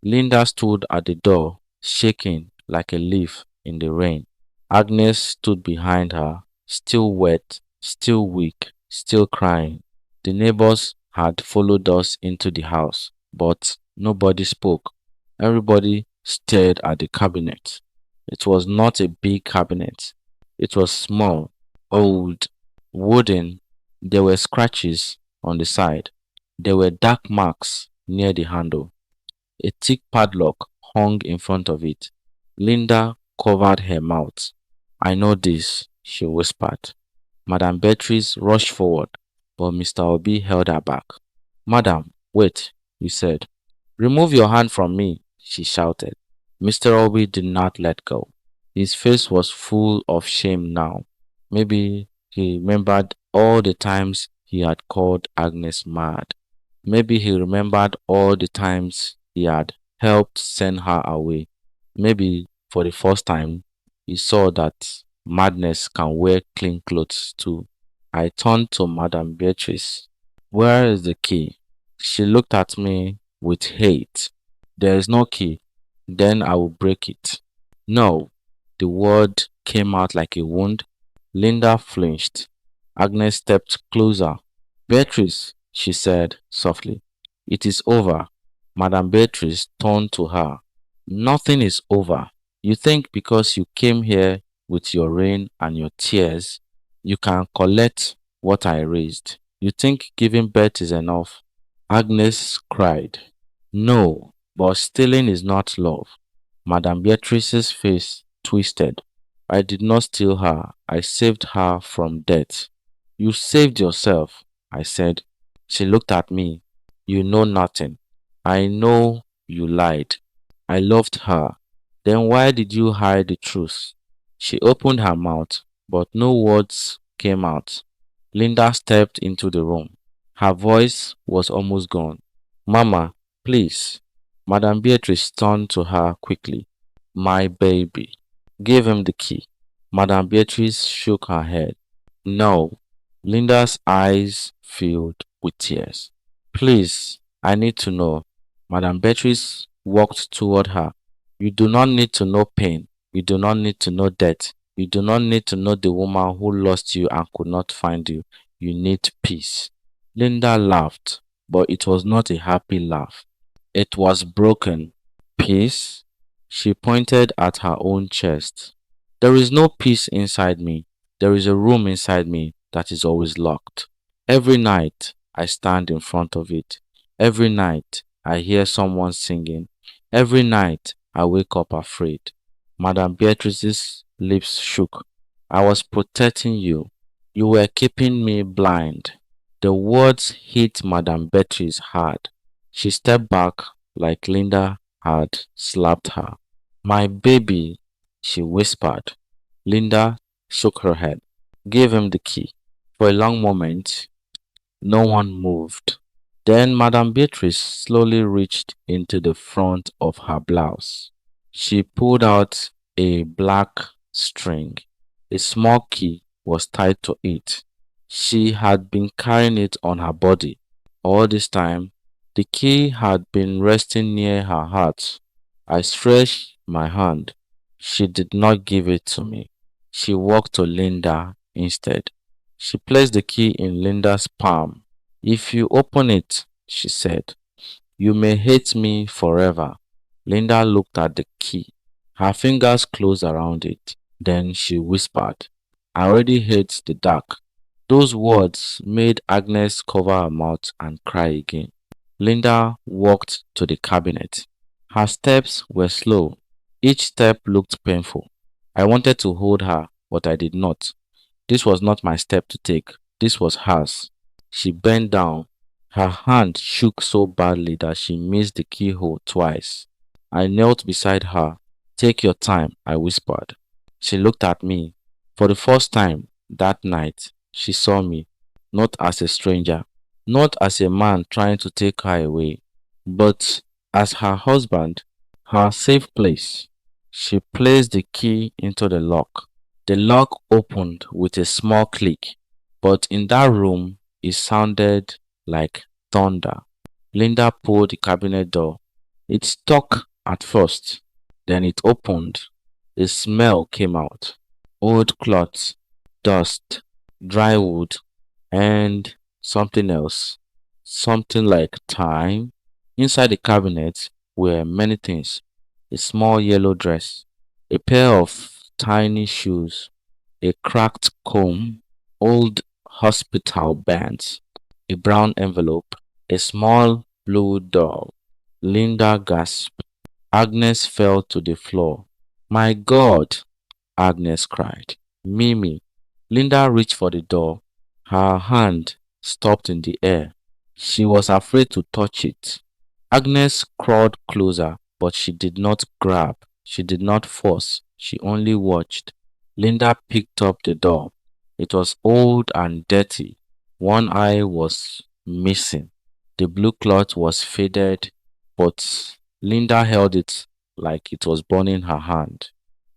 Linda stood at the door, shaking like a leaf in the rain. Agnes stood behind her, still wet, still weak, still crying. The neighbors had followed us into the house, but nobody spoke. Everybody stared at the cabinet. It was not a big cabinet. It was small, old, wooden. There were scratches on the side. There were dark marks near the handle. A thick padlock hung in front of it. Linda covered her mouth. I know this, she whispered. Madame Beatrice rushed forward, but Mr. Obi held her back. Madam, wait, he said. Remove your hand from me, she shouted. Mr. Obi did not let go. His face was full of shame now. Maybe he remembered all the times he had called Agnes mad. Maybe he remembered all the times he had helped send her away. Maybe for the first time he saw that madness can wear clean clothes too. I turned to Madame Beatrice. Where is the key? She looked at me with hate. There is no key. Then I will break it. No. The word came out like a wound. Linda flinched. Agnes stepped closer. Beatrice, she said softly, it is over. Madame Beatrice turned to her. Nothing is over. You think because you came here with your rain and your tears, you can collect what I raised. You think giving birth is enough? Agnes cried. No, but stealing is not love. Madame Beatrice's face twisted. I did not steal her. I saved her from death. You saved yourself, I said. She looked at me. You know nothing. I know you lied. I loved her. Then why did you hide the truth? She opened her mouth, but no words came out. Linda stepped into the room. Her voice was almost gone. Mama, please. Madame Beatrice turned to her quickly. My baby. Give him the key. Madame Beatrice shook her head. No. Linda's eyes filled with tears. Please, I need to know. Madame Beatrice walked toward her. You do not need to know pain. You do not need to know death. You do not need to know the woman who lost you and could not find you. You need peace. Linda laughed, but it was not a happy laugh. It was broken. Peace? She pointed at her own chest. There is no peace inside me. There is a room inside me that is always locked. Every night I stand in front of it. Every night I hear someone singing. Every night I wake up afraid. Madame Beatrice's lips shook. I was protecting you. You were keeping me blind. The words hit Madame Beatrice hard. She stepped back like Linda had slapped her. My baby, she whispered. Linda shook her head, gave him the key. For a long moment, no one moved. Then Madame Beatrice slowly reached into the front of her blouse. She pulled out a black string. A small key was tied to it. She had been carrying it on her body. All this time, the key had been resting near her heart. I stretched my hand. She did not give it to me. She walked to Linda instead. She placed the key in Linda's palm. If you open it, she said, you may hate me forever. Linda looked at the key. Her fingers closed around it. Then she whispered, I already hate the dark. Those words made Agnes cover her mouth and cry again. Linda walked to the cabinet. Her steps were slow. Each step looked painful. I wanted to hold her, but I did not. This was not my step to take. This was hers. She bent down. Her hand shook so badly that she missed the keyhole twice. I knelt beside her. Take your time, I whispered. She looked at me. For the first time that night, she saw me, not as a stranger, not as a man trying to take her away, but as her husband, her safe place. She placed the key into the lock. The lock opened with a small click, but in that room it sounded like thunder. Linda pulled the cabinet door. It stuck at first, then it opened. A smell came out. Old cloths, dust, dry wood, and something else. Something like time. Inside the cabinet were many things. A small yellow dress, a pair of tiny shoes, a cracked comb, old hospital bands, a brown envelope, a small blue doll. Linda gasped. Agnes fell to the floor. My God! Agnes cried. Mimi. Linda reached for the door. Her hand stopped in the air. She was afraid to touch it. Agnes crawled closer, but she did not grab. She did not force. She only watched. Linda picked up the doll. It was old and dirty. One eye was missing. The blue cloth was faded, but Linda held it like it was burning her hand.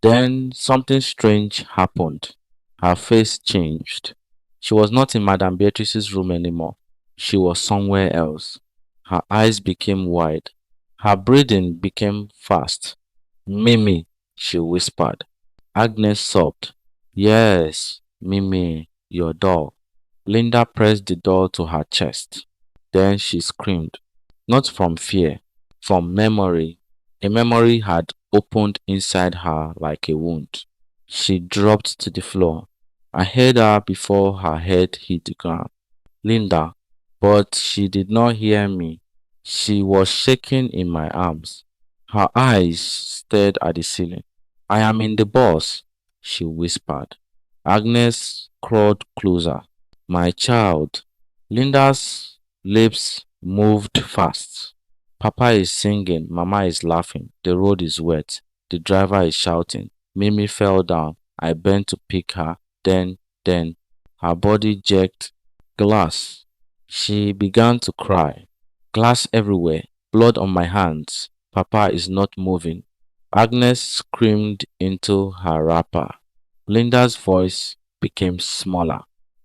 Then something strange happened. Her face changed. She was not in Madame Beatrice's room anymore. She was somewhere else. Her eyes became wide. Her breathing became fast. Mimi, she whispered. Agnes sobbed. Yes, Mimi, your doll. Linda pressed the doll to her chest. Then she screamed. Not from fear, from memory. A memory had opened inside her like a wound. She dropped to the floor. I heard her before her head hit the ground. Linda, but she did not hear me. She was shaking in my arms. Her eyes stared at the ceiling. I am in the bus, she whispered. Agnes crawled closer. My child. Linda's lips moved fast. Papa is singing, Mama is laughing, the road is wet, the driver is shouting. Mimi fell down. I bent to pick her. Then, her body jerked. Glass. She began to cry. Glass everywhere, blood on my hands. Papa is not moving. Agnes screamed into her wrapper. Linda's voice became smaller.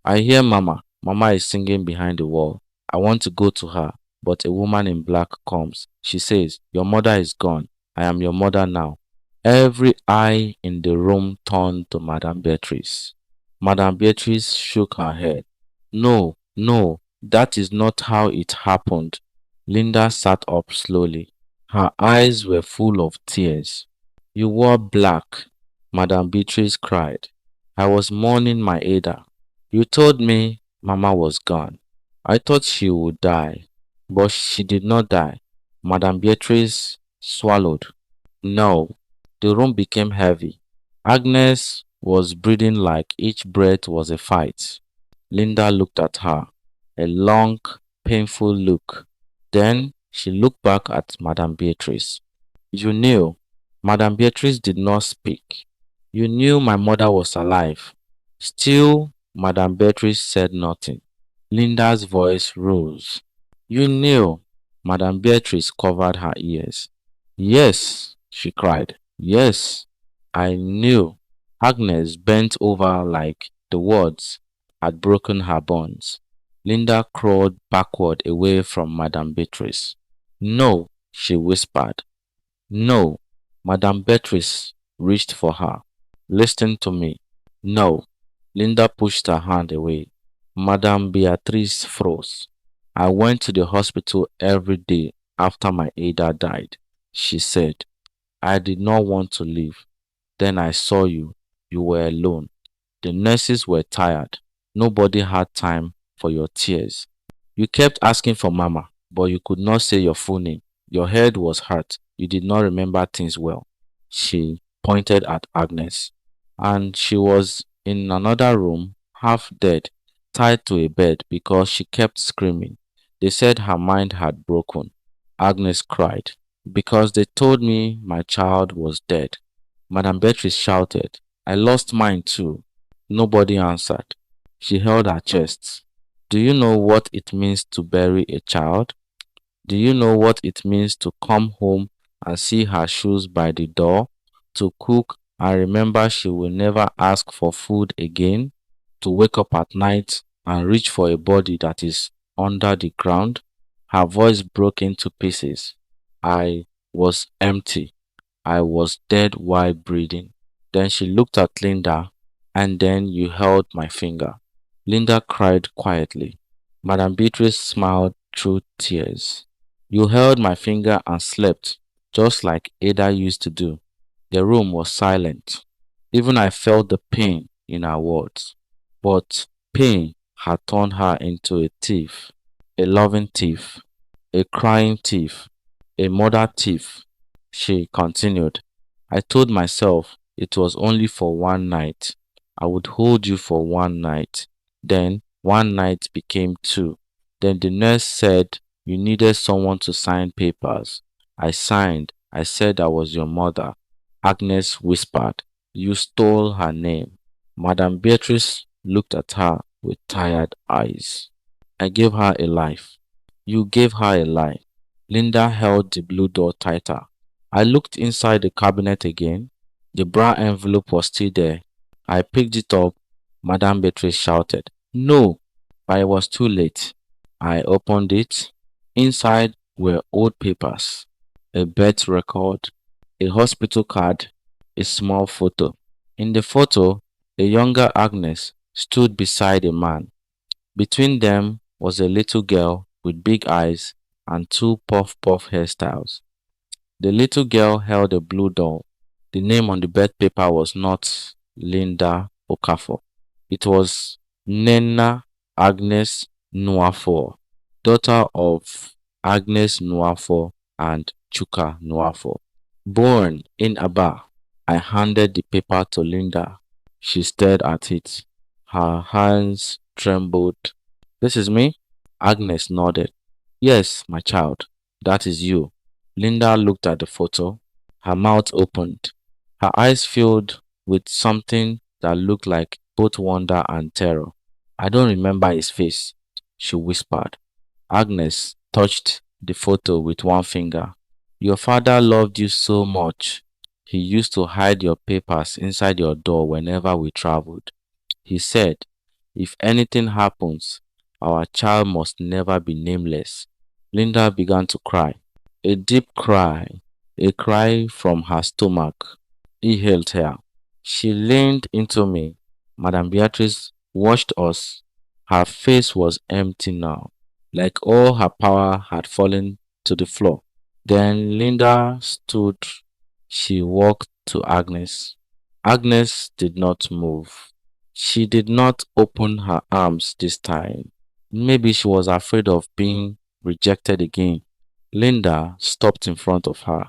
I hear Mama. Mama is singing behind the wall. I want to go to her, but a woman in black comes. She says, Your mother is gone. I am your mother now. Every eye in the room turned to Madame Beatrice. Madame Beatrice shook her head. No, no, that is not how it happened. Linda sat up slowly. Her eyes were full of tears. You wore black, Madame Beatrice cried. I was mourning my Ada. You told me Mama was gone. I thought she would die, but she did not die. Madame Beatrice swallowed. No, the room became heavy. Agnes was breathing like each breath was a fight. Linda looked at her, a long, painful look. Then she looked back at Madame Beatrice. You knew. Madame Beatrice did not speak. You knew my mother was alive. Still, Madame Beatrice said nothing. Linda's voice rose. You knew. Madame Beatrice covered her ears. Yes, she cried. Yes, I knew. Agnes bent over like the words had broken her bones. Linda crawled backward away from Madame Beatrice. No, she whispered. No. Madame Beatrice reached for her. Listen to me. No. Linda pushed her hand away. Madame Beatrice froze. I went to the hospital every day after my Ada died, she said. I did not want to leave. Then I saw you. You were alone. The nurses were tired. Nobody had time for your tears. You kept asking for Mama, but you could not say your full name. Your head was hurt. You did not remember things well. She pointed at Agnes. And she was in another room, half dead, tied to a bed because she kept screaming. They said her mind had broken. Agnes cried. Because they told me my child was dead. Madame Beatrice shouted. I lost mine too. Nobody answered. She held her chest. Do you know what it means to bury a child? Do you know what it means to come home and see her shoes by the door? To cook and remember she will never ask for food again? To wake up at night and reach for a body that is under the ground? Her voice broke into pieces. I was empty. I was dead while breathing. Then she looked at Linda, and then you held my finger. Linda cried quietly. Madame Beatrice smiled through tears. You held my finger and slept, just like Ada used to do. The room was silent. Even I felt the pain in her words. But pain had turned her into a thief, a loving thief, a crying thief, a mother thief. She continued. I told myself it was only for one night. I would hold you for one night. Then one night became two. Then the nurse said you needed someone to sign papers. I signed. I said I was your mother. Agnes whispered. You stole her name. Madame Beatrice looked at her with tired eyes. I gave her a life. You gave her a life. Linda held the blue door tighter. I looked inside the cabinet again. The brown envelope was still there. I picked it up. Madame Beatrice shouted, No! But it was too late. I opened it. Inside were old papers, a birth record, a hospital card, a small photo. In the photo, a younger Agnes stood beside a man. Between them was a little girl with big eyes and two puff-puff hairstyles. The little girl held a blue doll. The name on the birth paper was not Linda Okafor. It was Nena Agnes Nwafor, daughter of Agnes Nwafor and Chuka Nwafor. Born in Aba, I handed the paper to Linda. She stared at it. Her hands trembled. This is me? Agnes nodded. Yes, my child, that is you. Linda looked at the photo. Her mouth opened. Her eyes filled with something that looked like both wonder and terror. I don't remember his face, she whispered. Agnes touched the photo with one finger. Your father loved you so much. He used to hide your papers inside your door whenever we traveled. He said, if anything happens, our child must never be nameless. Linda began to cry. A deep cry, a cry from her stomach. He held her. She leaned into me. Madame Beatrice watched us. Her face was empty now, like all her power had fallen to the floor. Then Linda stood. She walked to Agnes. Agnes did not move. She did not open her arms this time. Maybe she was afraid of being rejected again. Linda stopped in front of her.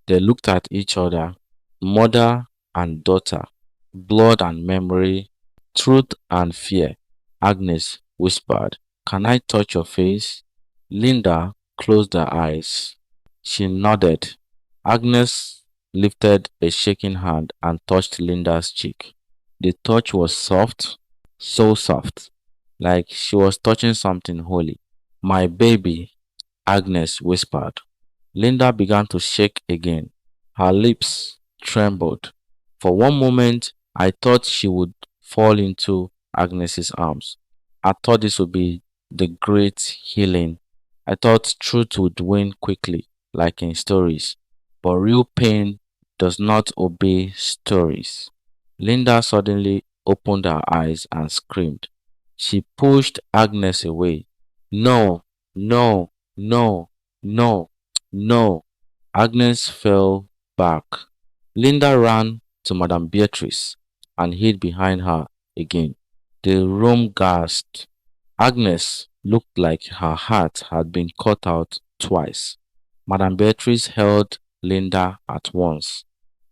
They looked at each other, mother and daughter, blood and memory, truth and fear. Agnes whispered, Can I touch your face? Linda closed her eyes. She nodded. Agnes lifted a shaking hand and touched Linda's cheek. The touch was soft, so soft, like she was touching something holy. My baby, Agnes whispered. Linda began to shake again. Her lips trembled. For one moment, I thought she would fall into Agnes's arms. I thought this would be the great healing. I thought truth would win quickly, like in stories. But real pain does not obey stories. Linda suddenly opened her eyes and screamed. She pushed Agnes away. No, no, no, no, no. Agnes fell back. Linda ran to Madame Beatrice and hid behind her again. The room gasped. Agnes looked like her heart had been cut out twice. Madame Beatrice held Linda at once.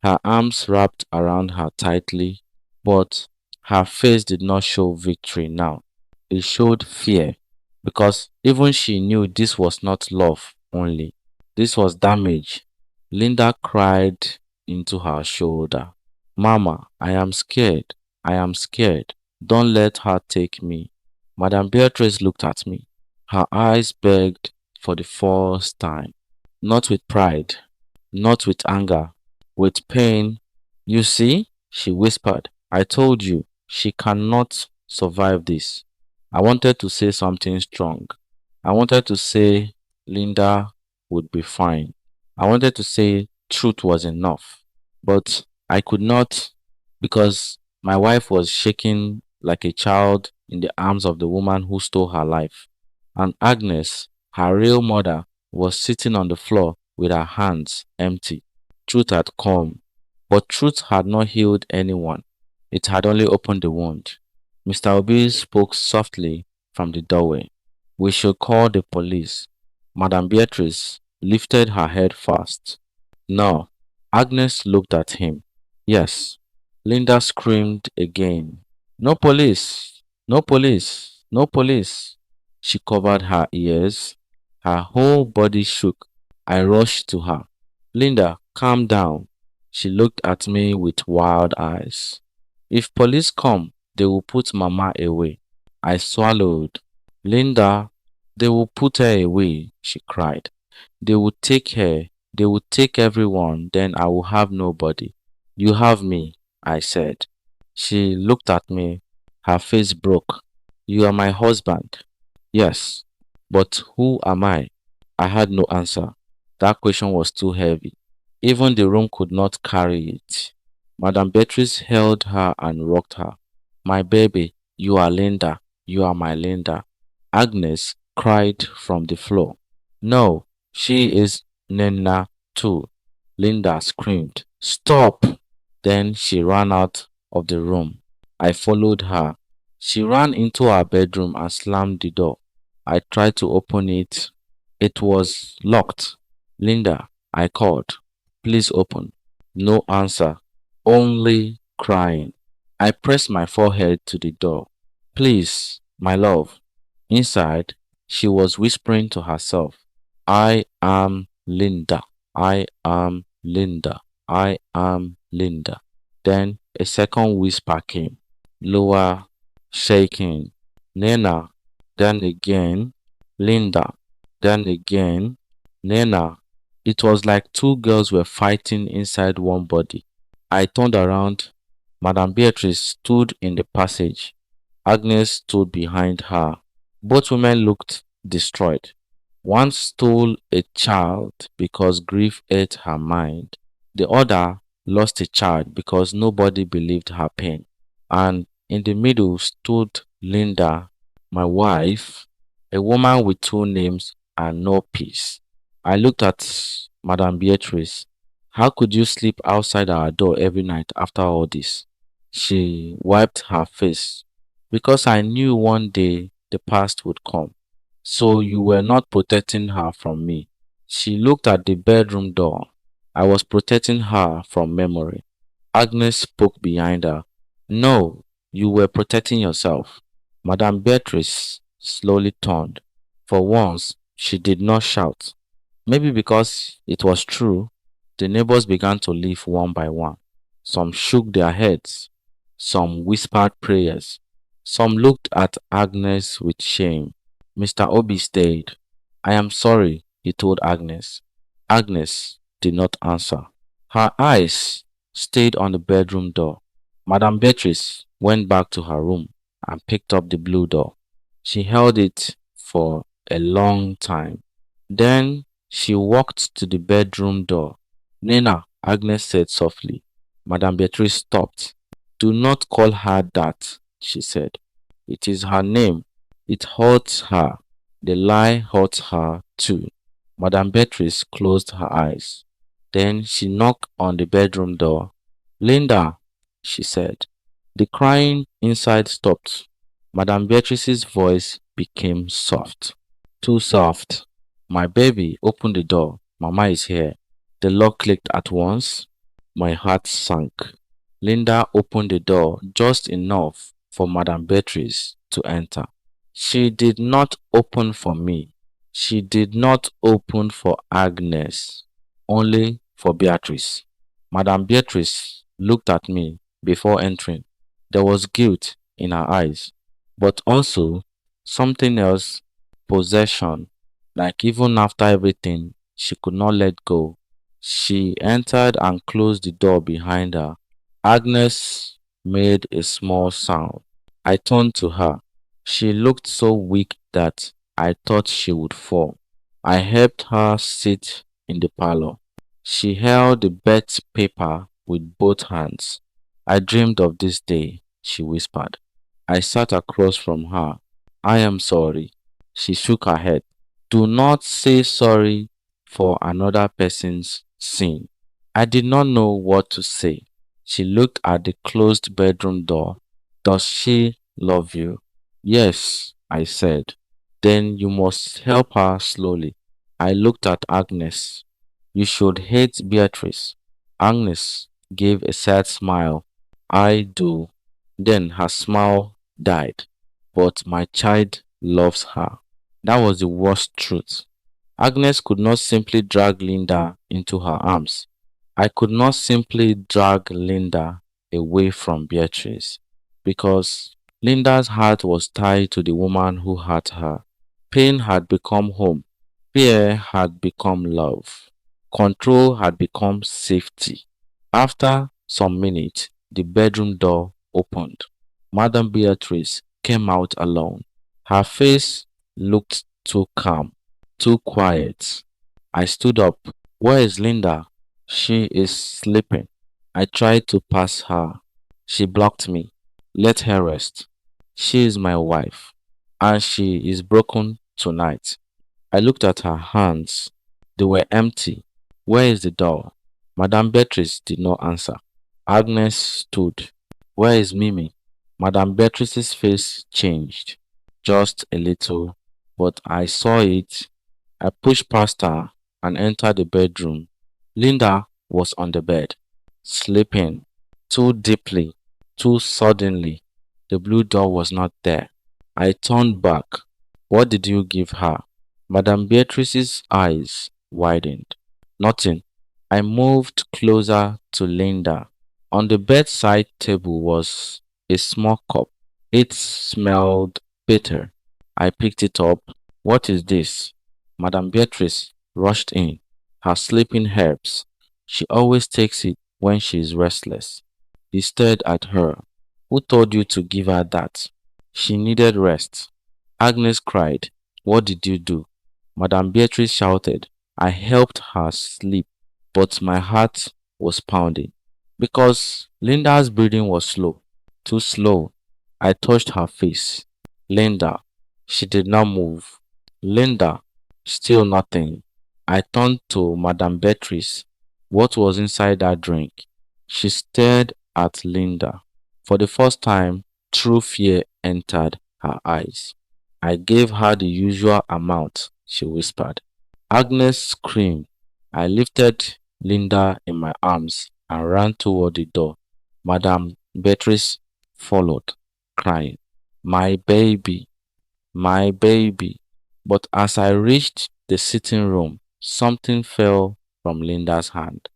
Her arms wrapped around her tightly, but her face did not show victory now. It showed fear, because even she knew this was not love only. This was damage. Linda cried into her shoulder. Mama, I am scared. I am scared. Don't let her take me. Madame Beatrice looked at me. Her eyes begged for the first time. Not with pride, not with anger, with pain. You see, she whispered, I told you, she cannot survive this. I wanted to say something strong. I wanted to say Linda would be fine. I wanted to say truth was enough. But I could not, because my wife was shaking like a child in the arms of the woman who stole her life. And Agnes, her real mother, was sitting on the floor with her hands empty. Truth had come, but truth had not healed anyone. It had only opened the wound. Mr. Obi spoke softly from the doorway. We should call the police. Madame Beatrice lifted her head fast. No. Agnes looked at him. Yes. Linda screamed again. No police! No police! No police! She covered her ears. Her whole body shook. I rushed to her. Linda, calm down. She looked at me with wild eyes. If police come, they will put Mama away. I swallowed. Linda, they will put her away, she cried. They will take her. They will take everyone. Then I will have nobody. You have me, I said. She looked at me. Her face broke. You are my husband. Yes. But who am I? I had no answer. That question was too heavy. Even the room could not carry it. Madame Beatrice held her and rocked her. My baby, you are Linda. You are my Linda. Agnes cried from the floor. No, she is Nena too. Linda screamed. Stop! Then she ran out of the room. I followed her. She ran into our bedroom and slammed the door. I tried to open it. It was locked. Linda, I called. Please open. No answer. Only crying. I pressed my forehead to the door. Please, my love. Inside, she was whispering to herself. I am Linda. I am Linda. I am Linda. Then a second whisper came, lower, shaking. Nena. Then again, Linda. Then again, Nena. It was like two girls were fighting inside one body. I turned around. Madame Beatrice stood in the passage. Agnes stood behind her. Both women looked destroyed. One stole a child because grief ate her mind. The other lost a child because nobody believed her pain. And in the middle stood Linda, my wife, a woman with two names and no peace. I looked at Madame Beatrice. How could you sleep outside our door every night after all this? She wiped her face. Because I knew one day the past would come. So you were not protecting her from me. She looked at the bedroom door. I was protecting her from memory. Agnes spoke behind her. No, you were protecting yourself. Madame Beatrice slowly turned. For once, she did not shout. Maybe because it was true. The neighbors began to leave one by one. Some shook their heads. Some whispered prayers. Some looked at Agnes with shame. Mr. Obi stayed. I am sorry, he told Agnes. Agnes did not answer. Her eyes stayed on the bedroom door. Madame Beatrice went back to her room and picked up the blue doll. She held it for a long time. Then she walked to the bedroom door. Nina, Agnes said softly. Madame Beatrice stopped. Do not call her that, she said. It is her name. It hurts her. The lie hurts her too. Madame Beatrice closed her eyes. Then she knocked on the bedroom door. Linda, she said. The crying inside stopped. Madame Beatrice's voice became soft. Too soft. My baby, open the door. Mama is here. The lock clicked at once. My heart sank. Linda opened the door just enough for Madame Beatrice to enter. She did not open for me. She did not open for Agnes, only for Beatrice. Madame Beatrice looked at me before entering. There was guilt in her eyes, but also something else, possession, like even after everything, she could not let go. She entered and closed the door behind her. Agnes made a small sound. I turned to her. She looked so weak that I thought she would fall. I helped her sit in the parlor. She held the bed paper with both hands. I dreamed of this day, she whispered. I sat across from her. I am sorry. She shook her head. Do not say sorry for another person's sin. I did not know what to say. She looked at the closed bedroom door. Does she love you? Yes, I said. Then you must help her slowly. I looked at Agnes. You should hate Beatrice. Agnes gave a sad smile. I do. Then her smile died. But my child loves her. That was the worst truth. Agnes could not simply drag Linda into her arms. I could not simply drag Linda away from Beatrice because Linda's heart was tied to the woman who hurt her. Pain had become home. Fear had become love. Control had become safety. After some minutes, the bedroom door opened. Madame Beatrice came out alone. Her face looked too calm, too quiet. I stood up. Where is Linda? She is sleeping. I tried to pass her. She blocked me. Let her rest. She is my wife, and she is broken tonight. I looked at her hands. They were empty. Where is the door? Madame Beatrice did not answer. Agnes stood. Where is Mimi? Madame Beatrice's face changed. Just a little, but I saw it. I pushed past her and entered the bedroom. Linda was on the bed, sleeping too deeply, too suddenly. The blue door was not there. I turned back. What did you give her? Madame Beatrice's eyes widened. Nothing. I moved closer to Linda. On the bedside table was a small cup. It smelled bitter. I picked it up. What is this? Madame Beatrice rushed in. Her sleeping herbs. She always takes it when she is restless. He stared at her. Who told you to give her that? She needed rest. Agnes cried. What did you do? Madame Beatrice shouted. I helped her sleep, but my heart was pounding because Linda's breathing was slow, too slow. I touched her face. Linda. She did not move. Linda. Still nothing. I turned to Madame Beatrice. What was inside that drink? She stared at Linda. For the first time, true fear entered her eyes. I gave her the usual amount, she whispered. Agnes screamed. I lifted Linda in my arms and ran toward the door. Madame Beatrice followed, crying, My baby, my baby. But as I reached the sitting room, something fell from Linda's hand.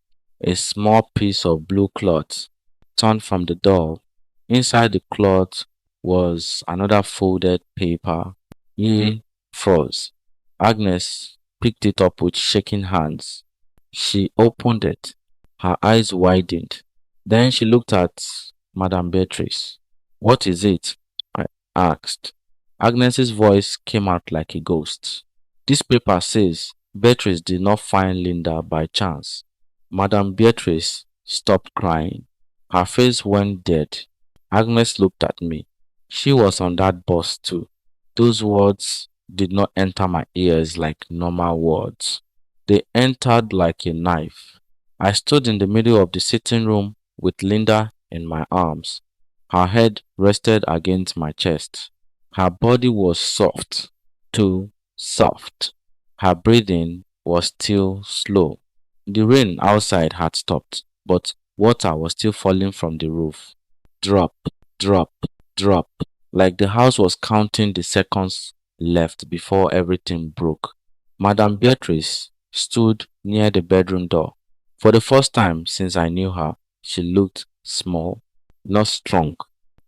A small piece of blue cloth torn from the doll. Inside the cloth was another folded paper. He froze. Agnes picked it up with shaking hands. She opened it. Her eyes widened. Then she looked at Madame Beatrice. What is it? I asked. Agnes's voice came out like a ghost. This paper says Beatrice did not find Linda by chance. Madame Beatrice stopped crying. Her face went dead. Agnes looked at me. She was on that bus too. Those words did not enter my ears like normal words. They entered like a knife. I stood in the middle of the sitting room with Linda in my arms. Her head rested against my chest. Her body was soft, too soft. Her breathing was still slow. The rain outside had stopped, but water was still falling from the roof. Drop, drop, drop, like the house was counting the seconds left before everything broke. Madame Beatrice stood near the bedroom door. For the first time since I knew her, she looked small, not strong,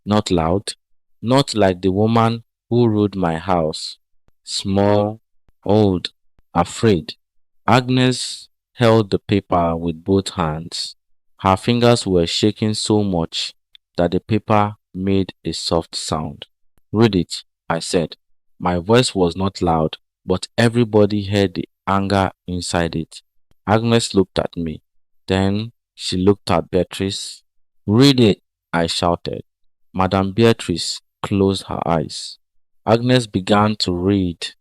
not loud, not like the woman who ruled my house. Small, old, afraid. Agnes held the paper with both hands. Her fingers were shaking so much that the paper made a soft sound. Read it, I said. My voice was not loud, but everybody heard the anger inside it. Agnes looked at me. Then she looked at Beatrice. Read it, I shouted. Madame Beatrice closed her eyes. Agnes began to read.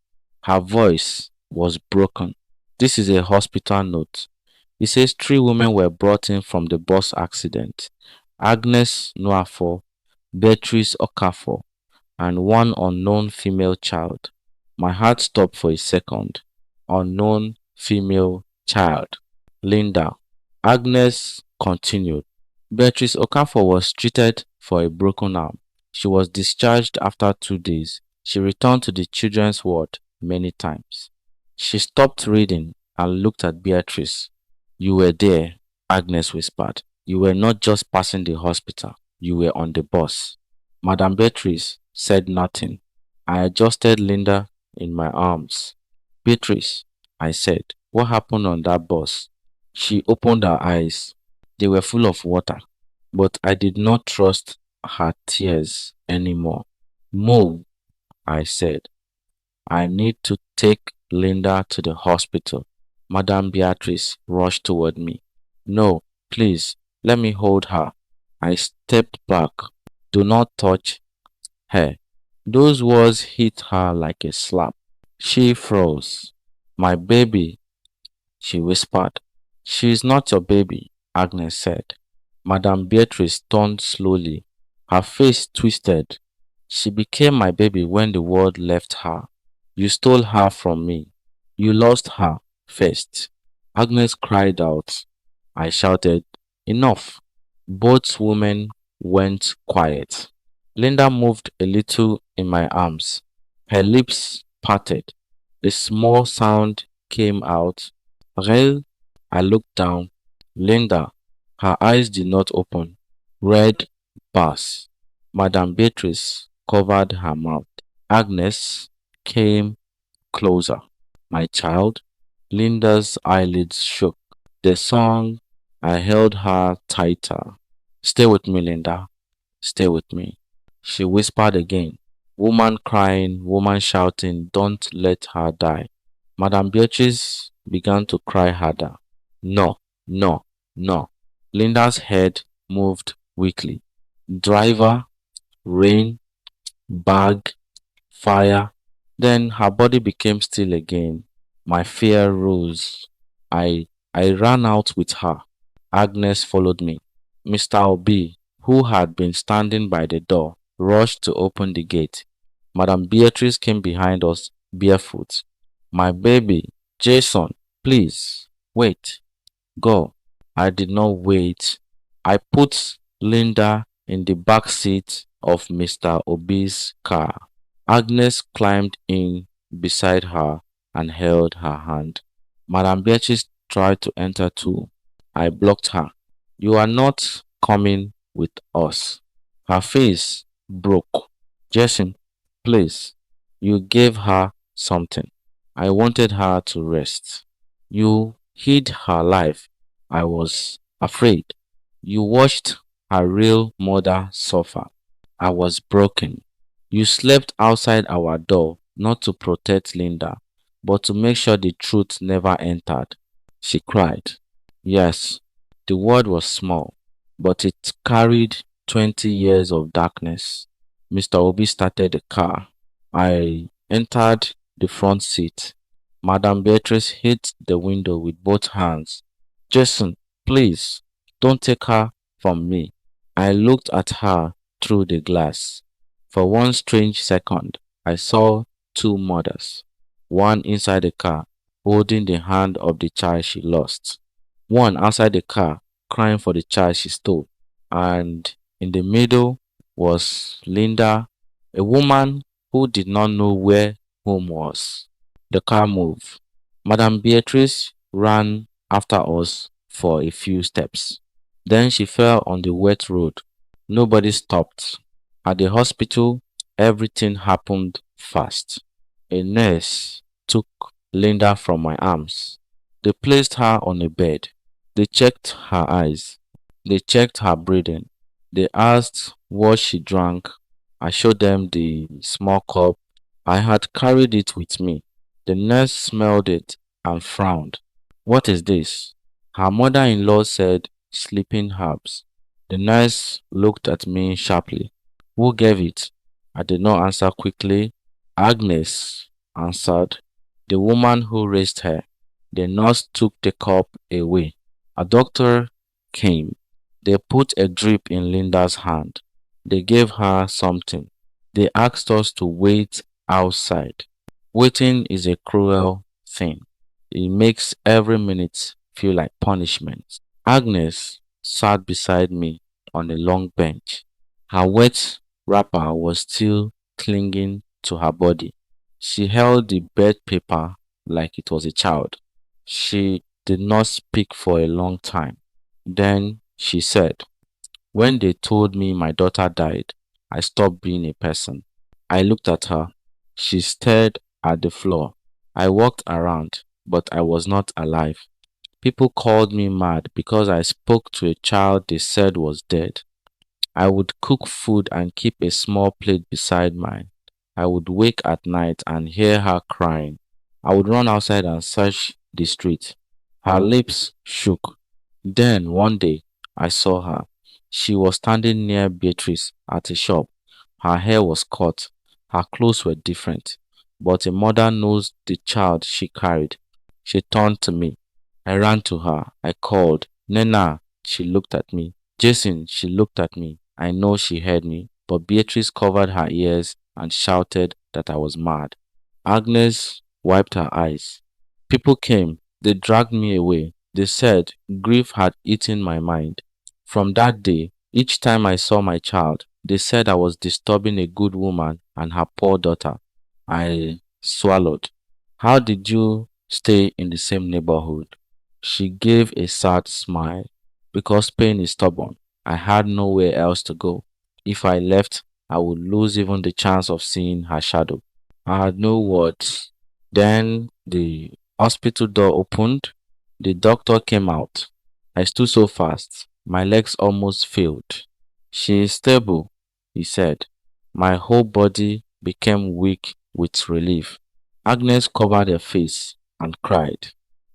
Her voice was broken. This is a hospital note. It says three women were brought in from the bus accident. Agnes Nwafo, Beatrice Okafor, and one unknown female child. My heart stopped for a second. Unknown female child. Linda. Agnes continued. Beatrice Okafor was treated for a broken arm. She was discharged after 2 days. She returned to the children's ward many times. She stopped reading and looked at Beatrice. You were there, Agnes whispered. You were not just passing the hospital. You were on the bus. Madame Beatrice said nothing. I adjusted Linda in my arms. Beatrice, I said, what happened on that bus? She opened her eyes. They were full of water, but I did not trust her tears anymore. Move, I said. I need to take Linda to the hospital. Madame Beatrice rushed toward me. No, please, let me hold her. I stepped back. Do not touch her. Those words hit her like a slap. She froze. My baby, she whispered. She is not your baby, Agnes said. Madame Beatrice turned slowly. Her face twisted. She became my baby when the world left her. You stole her from me. You lost her first. Agnes cried out. I shouted, enough. Both women went quiet. Linda moved a little in my arms. Her lips parted. A small sound came out. Rel, I looked down. Linda, her eyes did not open. Red bars. Madame Beatrice covered her mouth. Agnes came closer. My child, Linda's eyelids shook. The song, I held her tighter. Stay with me, Linda. Stay with me. She whispered again. Woman crying, woman shouting, don't let her die. Madame Beatrice began to cry harder. No, no, no. Linda's head moved weakly. Driver, rain, bag, fire. Then her body became still again. My fear rose. I ran out with her. Agnes followed me. Mr. Obi, who had been standing by the door, rushed to open the gate. Madame Beatrice came behind us, barefoot. My baby, Jason, please, wait, go. I did not wait. I put Linda in the back seat of Mr. Obi's car. Agnes climbed in beside her and held her hand. Madame Beatrice tried to enter too. I blocked her. You are not coming with us. Her face broke. Jason, please. You gave her something. I wanted her to rest. You hid her life. I was afraid. You watched her real mother suffer. I was broken. You slept outside our door not to protect Linda, but to make sure the truth never entered. She cried. Yes, the word was small, but it carried 20 years of darkness. Mr. Obi started the car. I entered the front seat. Madame Beatrice hit the window with both hands. Jason, please, don't take her from me. I looked at her through the glass. For one strange second, I saw two mothers, one inside the car, holding the hand of the child she lost, one outside the car, crying for the child she stole, and in the middle was Linda, a woman who did not know where home was. The car moved. Madame Beatrice ran after us for a few steps. Then she fell on the wet road. Nobody stopped. At the hospital, everything happened fast. A nurse took Linda from my arms. They placed her on a bed. They checked her eyes. They checked her breathing. They asked what she drank. I showed them the small cup. I had carried it with me. The nurse smelled it and frowned. What is this? Her mother in law said, sleeping herbs. The nurse looked at me sharply. Who gave it? I did not answer quickly. Agnes answered, the woman who raised her. The nurse took the cup away. A doctor came. They put a drip in Linda's hand. They gave her something. They asked us to wait outside. Waiting is a cruel thing. It makes every minute feel like punishment. Agnes sat beside me on a long bench. Her wet wrapper was still clinging to her body. She held the bed paper like it was a child. She did not speak for a long time. Then she said, when they told me my daughter died, I stopped being a person. I looked at her. She stared at the floor. I walked around, but I was not alive. People called me mad because I spoke to a child they said was dead. I would cook food and keep a small plate beside mine. I would wake at night and hear her crying. I would run outside and search the street. Her lips shook. Then one day I saw her. She was standing near Beatrice at a shop. Her hair was cut. Her clothes were different. But a mother knows the child she carried. She turned to me. I ran to her. I called, Nena. She looked at me. Jason, she looked at me. I know she heard me, but Beatrice covered her ears and shouted that I was mad. Agnes wiped her eyes. People came. They dragged me away. They said grief had eaten my mind. From that day, each time I saw my child, they said I was disturbing a good woman and her poor daughter. I swallowed. How did you stay in the same neighborhood? She gave a sad smile. Because pain is stubborn, I had nowhere else to go. If I left, I would lose even the chance of seeing her shadow. I had no words. Then the hospital door opened. The doctor came out. I stood so fast, my legs almost failed. She is stable, he said. My whole body became weak with relief. Agnes covered her face and cried.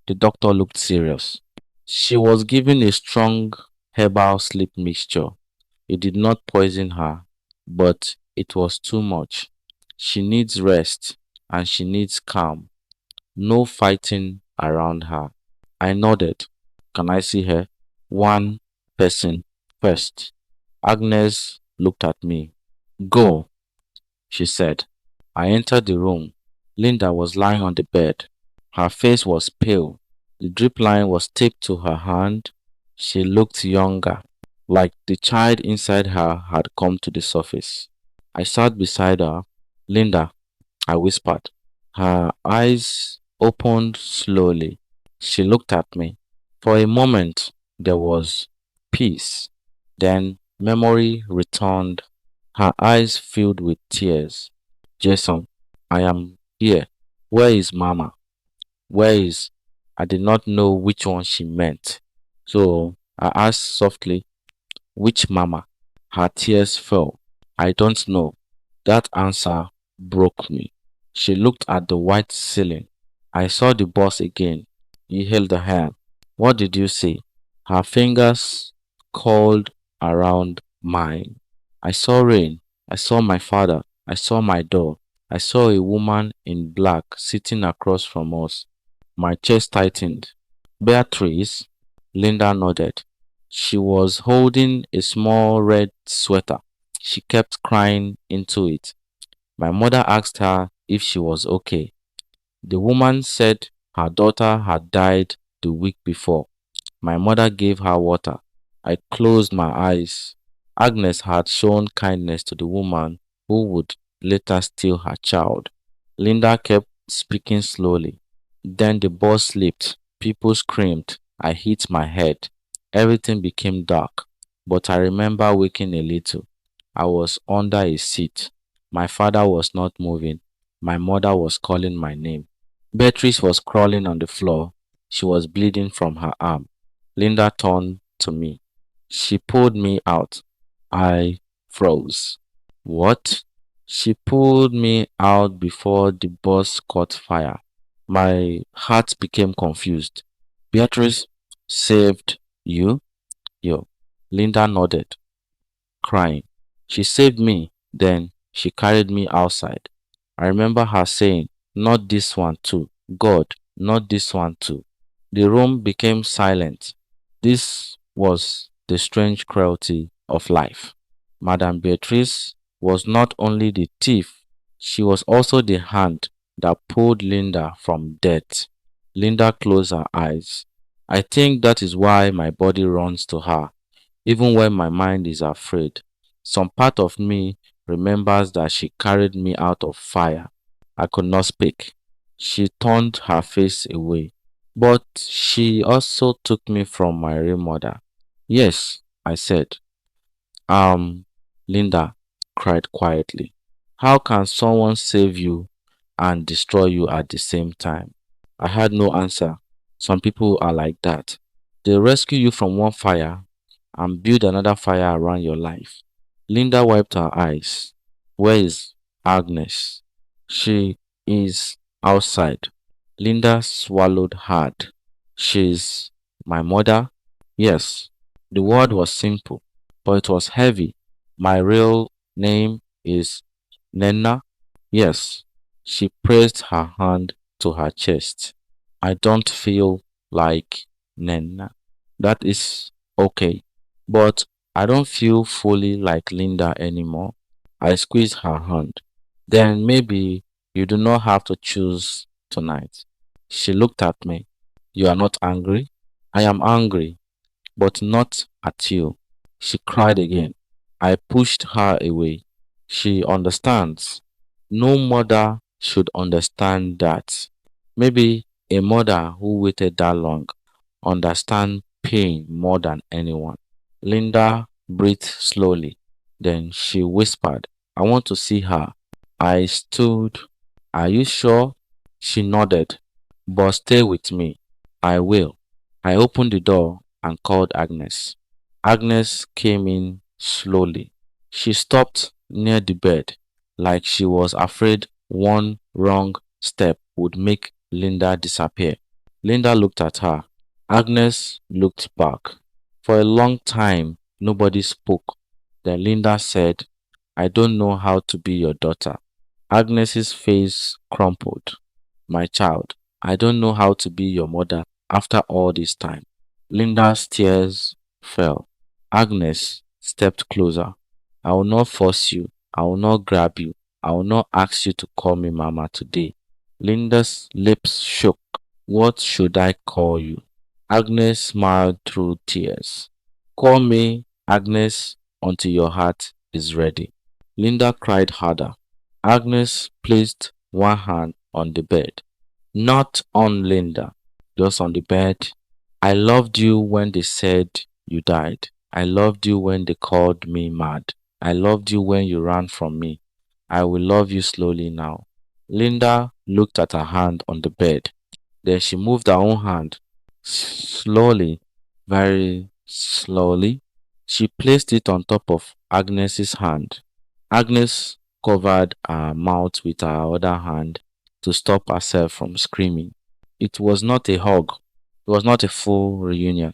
The doctor looked serious. She was given a strong herbal sleep mixture. It did not poison her, but it was too much. She needs rest and she needs calm. No fighting around her. I nodded. Can I see her? One person first. Agnes looked at me. Go, she said. I entered the room. Linda was lying on the bed. Her face was pale. The drip line was taped to her hand. She looked younger, like the child inside her had come to the surface. I sat beside her. Linda, I whispered. Her eyes opened slowly. She looked at me. For a moment, There was peace. Then memory returned. Her eyes filled with tears. Jason, I am here. Where is Mama? Where is? I did not know which one she meant. So I asked softly, which Mama? Her tears fell. I don't know. That answer broke me. She looked at the white ceiling. I saw the boss again. He held her hand. What did you say? Her fingers curled around mine. I saw rain. I saw my father. I saw my door. I saw a woman in black sitting across from us. My chest tightened. Beatrice, Linda nodded. She was holding a small red sweater. She kept crying into it. My mother asked her if she was okay. The woman said her daughter had died the week before. My mother gave her water. I closed my eyes. Agnes had shown kindness to the woman who would later steal her child. Linda kept speaking slowly. Then the bus slipped. People screamed. I hit my head. Everything became dark. But I remember waking a little. I was under a seat. My father was not moving. My mother was calling my name. Beatrice was crawling on the floor. She was bleeding from her arm. Linda turned to me. She pulled me out. I froze. What? She pulled me out before the bus caught fire. My heart became confused. Beatrice saved you? You. Linda nodded, crying. She saved me. Then she carried me outside. I remember her saying, not this one too. God, not this one too. The room became silent. This was the strange cruelty of life. Madame Beatrice was not only the thief, she was also the hand that pulled Linda from death. Linda closed her eyes. I think that is why my body runs to her, even when my mind is afraid. Some part of me remembers that she carried me out of fire. I could not speak. She turned her face away. But she also took me from my real mother. Yes, I said. Um, Linda cried quietly. How can someone save you and destroy you at the same time? I had no answer. Some people are like that. They rescue you from one fire and build another fire around your life. Linda wiped her eyes. Where is Agnes? She is outside. Linda swallowed hard. She's my mother? Yes. The word was simple, but it was heavy. My real name is Nena? Yes. She pressed her hand to her chest. I don't feel like Nena. That is okay. But I don't feel fully like Linda anymore. I squeezed her hand. Then maybe you do not have to choose tonight. She looked at me. You are not angry? I am angry, but not at you. She cried again. I pushed her away. She understands. No mother should understand that. Maybe a mother who waited that long understands pain more than anyone. Linda breathed slowly. Then she whispered, I want to see her. I stood. Are you sure? She nodded. But stay with me. I will. I opened the door and called Agnes. Agnes came in slowly. She stopped near the bed, like she was afraid one wrong step would make Linda disappear. Linda looked at her. Agnes looked back. For a long time, nobody spoke. Then Linda said, I don't know how to be your daughter. Agnes's face crumpled. My child, I don't know how to be your mother after all this time. Linda's tears fell. Agnes stepped closer. I will not force you. I will not grab you. I will not ask you to call me Mama today. Linda's lips shook. What should I call you? Agnes smiled through tears. Call me Agnes until your heart is ready. Linda cried harder. Agnes placed one hand on the bed. Not on Linda, just on the bed. I loved you when they said you died. I loved you when they called me mad. I loved you when you ran from me. I will love you slowly now. Linda looked at her hand on the bed. Then she moved her own hand. Slowly, very slowly, she placed it on top of Agnes's hand. Agnes covered her mouth with her other hand to stop herself from screaming. It was not a hug. It was not a full reunion,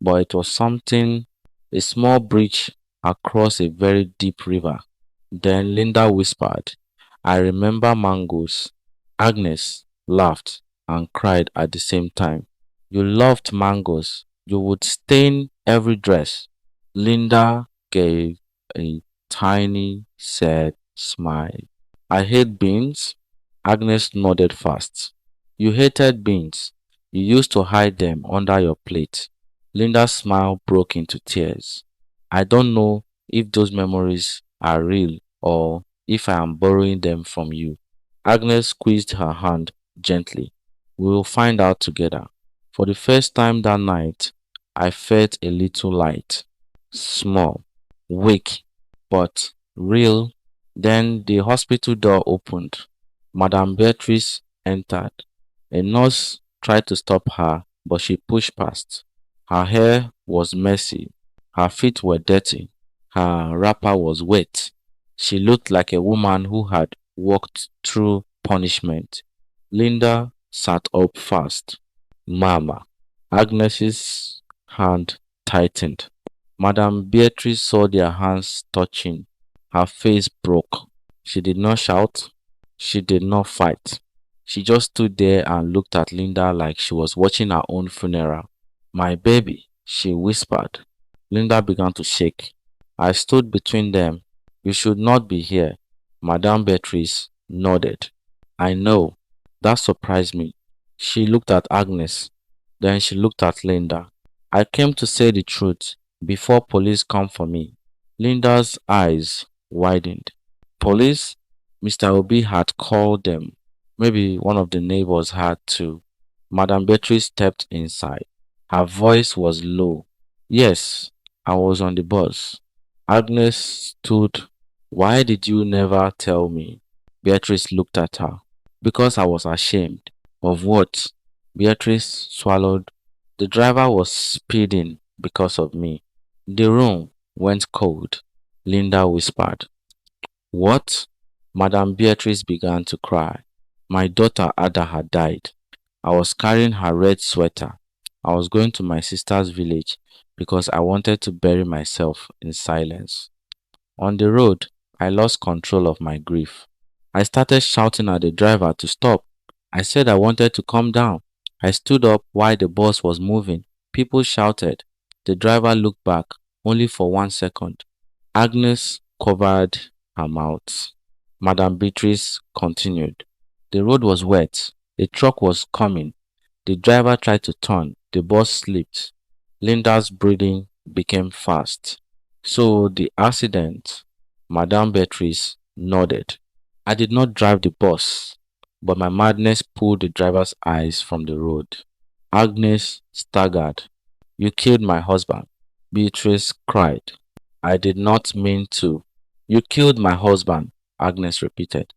but it was something, a small bridge across a very deep river. Then Linda whispered, I remember mangoes. Agnes laughed and cried at the same time. You loved mangoes. You would stain every dress. Linda gave a tiny, sad smile. I hate beans. Agnes nodded fast. You hated beans. You used to hide them under your plate. Linda's smile broke into tears. I don't know if those memories are real or if I am borrowing them from you. Agnes squeezed her hand gently. We will find out together. For the first time that night, I felt a little light. Small, weak, but real. Then the hospital door opened. Madame Beatrice entered. A nurse tried to stop her, but she pushed past. Her hair was messy. Her feet were dirty. Her wrapper was wet. She looked like a woman who had walked through punishment. Linda sat up fast. Mama. Agnes's hand tightened. Madame Beatrice saw their hands touching. Her face broke. She did not shout. She did not fight. She just stood there and looked at Linda like she was watching her own funeral. My baby, she whispered. Linda began to shake. I stood between them. You should not be here. Madame Beatrice nodded. I know. That surprised me. She looked at Agnes. Then she looked at Linda. I came to say the truth before police come for me. Linda's eyes widened. Police? Mr. Obi had called them. Maybe one of the neighbors had too. Madame Beatrice stepped inside. Her voice was low. Yes, I was on the bus. Agnes stood. Why did you never tell me? Beatrice looked at her. Because I was ashamed. Of what? Beatrice swallowed. The driver was speeding because of me. The room went cold. Linda whispered. What? Madame Beatrice began to cry. My daughter Ada had died. I was carrying her red sweater. I was going to my sister's village because I wanted to bury myself in silence. On the road, I lost control of my grief. I started shouting at the driver to stop. I said I wanted to come down. I stood up while the bus was moving. People shouted. The driver looked back only for 1 second. Agnes covered her mouth. Madame Beatrice continued. The road was wet. A truck was coming. The driver tried to turn. The bus slipped. Linda's breathing became fast. So the accident, Madame Beatrice nodded. I did not drive the bus, but my madness pulled the driver's eyes from the road. Agnes staggered. You killed my husband. Beatrice cried. I did not mean to. You killed my husband, Agnes repeated.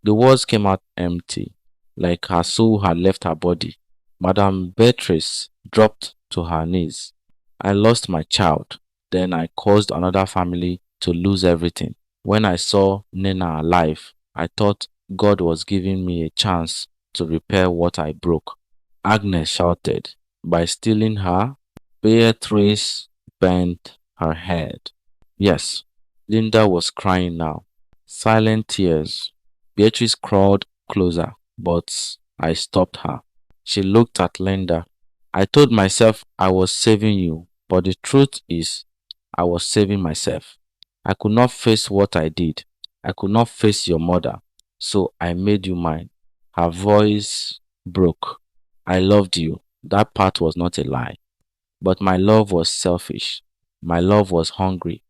The words came out empty, like her soul had left her body. Madame Beatrice dropped to her knees. I lost my child. Then I caused another family to lose everything. When I saw Nena alive, I thought God was giving me a chance to repair what I broke. Agnes shouted. By stealing her, Beatrice bent her head. Yes, Linda was crying now. Silent tears. Beatrice crawled closer, but I stopped her. She looked at Linda. I told myself I was saving you, but the truth is, I was saving myself. I could not face what I did. I could not face your mother, so I made you mine. Her voice broke. I loved you. That part was not a lie. But my love was selfish. My love was hungry.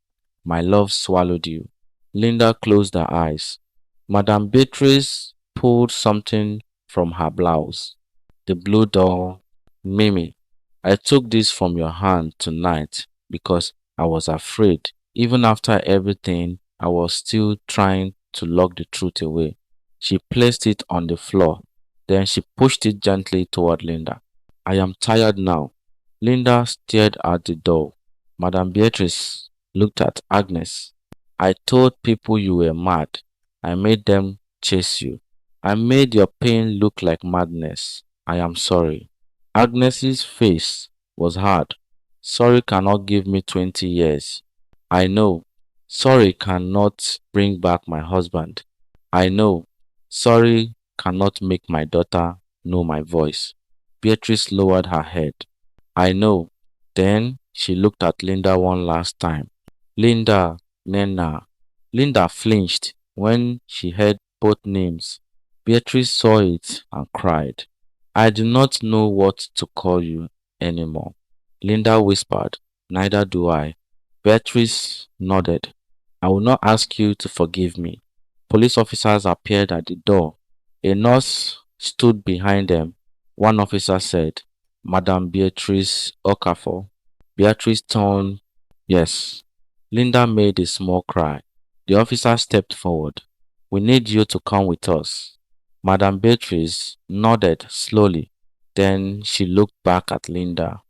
My love swallowed you. Linda closed her eyes. Madame Beatrice pulled something from her blouse. The blue doll, Mimi. I took this from your hand tonight because I was afraid. Even after everything, I was still trying to lock the truth away. She placed it on the floor. Then she pushed it gently toward Linda. I am tired now. Linda stared at the door. Madame Beatrice looked at Agnes. I told people you were mad. I made them chase you. I made your pain look like madness. I am sorry. Agnes's face was hard. Sorry cannot give me 20 years. I know. Sorry cannot bring back my husband. I know. Sorry cannot make my daughter know my voice. Beatrice lowered her head. I know. Then she looked at Linda one last time. Linda, Nena. Linda flinched when she heard both names. Beatrice saw it and cried. I do not know what to call you anymore. Linda whispered, Neither do I. Beatrice nodded. I will not ask you to forgive me. Police officers appeared at the door. A nurse stood behind them. One officer said, Madame Beatrice Okafor. Beatrice turned, Yes. Linda made a small cry. The officer stepped forward. We need you to come with us. Madame Beatrice nodded slowly. Then she looked back at Linda.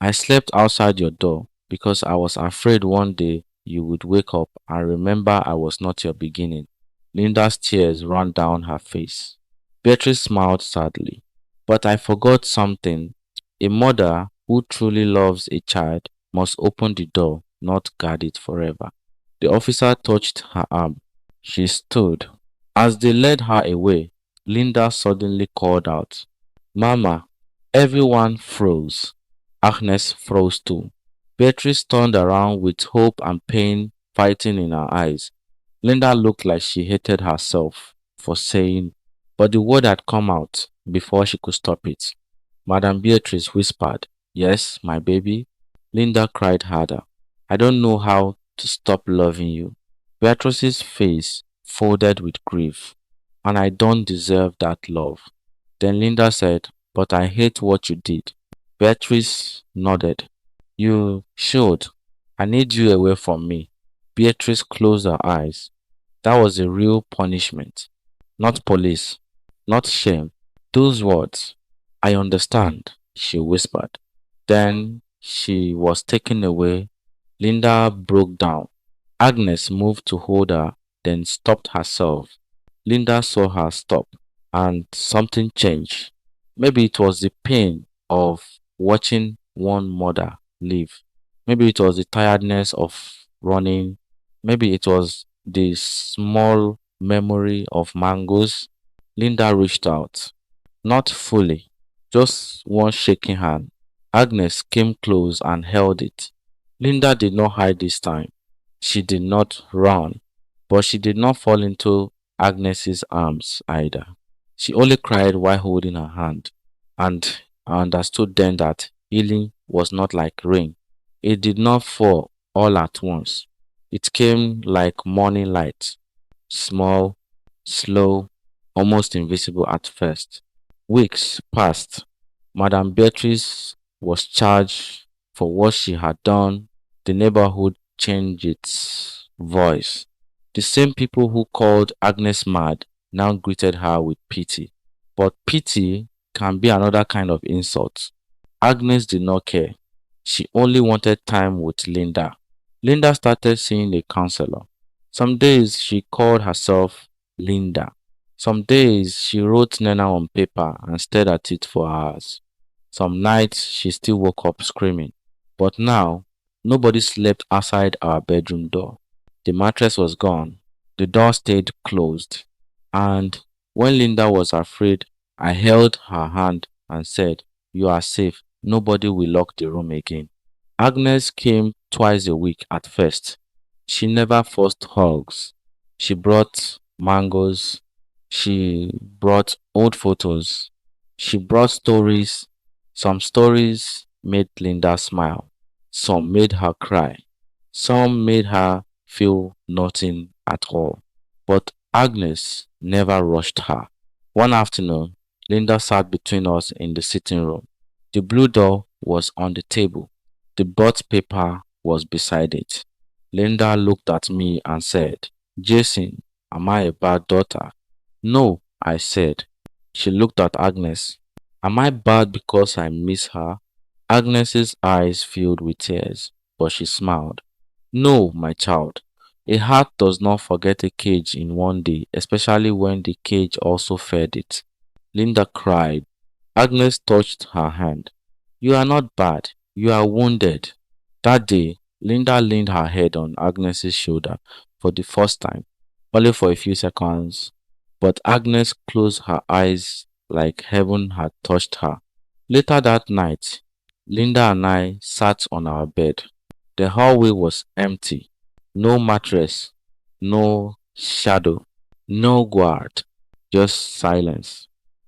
I slept outside your door because I was afraid one day you would wake up and remember I was not your beginning. Linda's tears ran down her face. Beatrice smiled sadly. But I forgot something. A mother who truly loves a child must open the door, not guard it forever. The officer touched her arm. She stood. As they led her away, Linda suddenly called out, Mama! Everyone froze. Agnes froze too. Beatrice turned around with hope and pain fighting in her eyes. Linda looked like she hated herself for saying, but the word had come out before she could stop it. Madame Beatrice whispered, Yes, my baby. Linda cried harder. I don't know how to stop loving you. Beatrice's face folded with grief. And I don't deserve that love. Then Linda said, But I hate what you did. Beatrice nodded. You should. I need you away from me. Beatrice closed her eyes. That was a real punishment. Not police. Not shame. Those words. I understand, she whispered. Then she was taken away. Linda broke down. Agnes moved to hold her, then stopped herself. Linda saw her stop, and something changed. Maybe it was the pain of watching one mother leave. Maybe it was the tiredness of running. Maybe it was the small memory of mangoes. Linda reached out. Not fully, just one shaking hand. Agnes came close and held it. Linda did not hide this time. She did not run, but she did not fall into Agnes's arms either. She only cried while holding her hand, and I understood then that healing was not like rain. It did not fall all at once. It came like morning light, small, slow, almost invisible at first. Weeks passed. Madame Beatrice was charged for what she had done. The neighborhood changed its voice. The same people who called Agnes mad now greeted her with pity. But pity can be another kind of insult. Agnes did not care. She only wanted time with Linda. Linda started seeing a counselor. Some days she called herself Linda. Some days she wrote Nena on paper and stared at it for hours. Some nights she still woke up screaming. But now, nobody slept outside our bedroom door. The mattress was gone. The door stayed closed. And when Linda was afraid, I held her hand and said, You are safe. Nobody will lock the room again. Agnes came twice a week at first. She never forced hugs. She brought mangoes. She brought old photos. She brought stories. Some stories made Linda smile. Some made her cry. Some made her feel nothing at all. But Agnes never rushed her. One afternoon, Linda sat between us in the sitting room. The blue door was on the table. The birth paper was beside it. Linda looked at me and said, Jason, am I a bad daughter? No, I said. She looked at Agnes. Am I bad because I miss her? Agnes's eyes filled with tears, but she smiled. No, my child. A heart does not forget a cage in one day, especially when the cage also fed it. Linda cried. Agnes touched her hand. You are not bad. You are wounded. That day, Linda leaned her head on Agnes's shoulder for the first time, only for a few seconds. But Agnes closed her eyes like heaven had touched her. Later that night, Linda and I sat on our bed. The hallway was empty. No mattress, no shadow, no guard, just silence.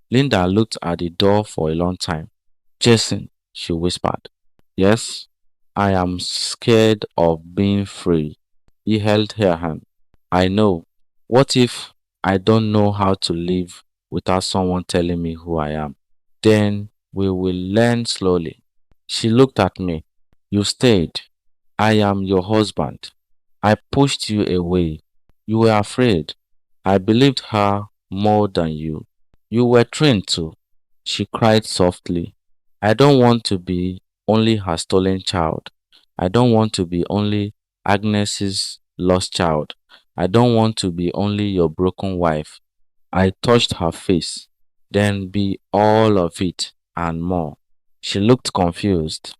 Linda looked at the door for a long time. Jason, she whispered. Yes, I am scared of being free. He held her hand. I know. What if I don't know how to live without someone telling me who I am? Then we will learn slowly. She looked at me. You stayed. I am your husband. I pushed you away. You were afraid. I believed her more than you. You were trained to. She cried softly. I don't want to be only her stolen child. I don't want to be only Agnes's lost child. I don't want to be only your broken wife. I touched her face, then be all of it and more. She looked confused.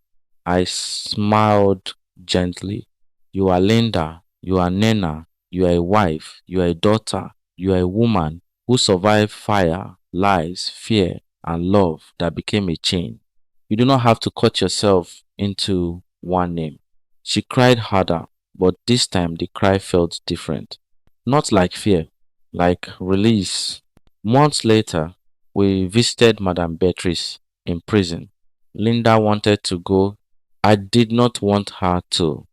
I smiled gently. You are Linda. You are Nena. You are a wife. You are a daughter. You are a woman who survived fire, lies, fear, and love that became a chain. You do not have to cut yourself into one name. She cried harder, but this time the cry felt different. Not like fear, like release. Months later, we visited Madame Beatrice in prison. Linda wanted to go. I did not want her to,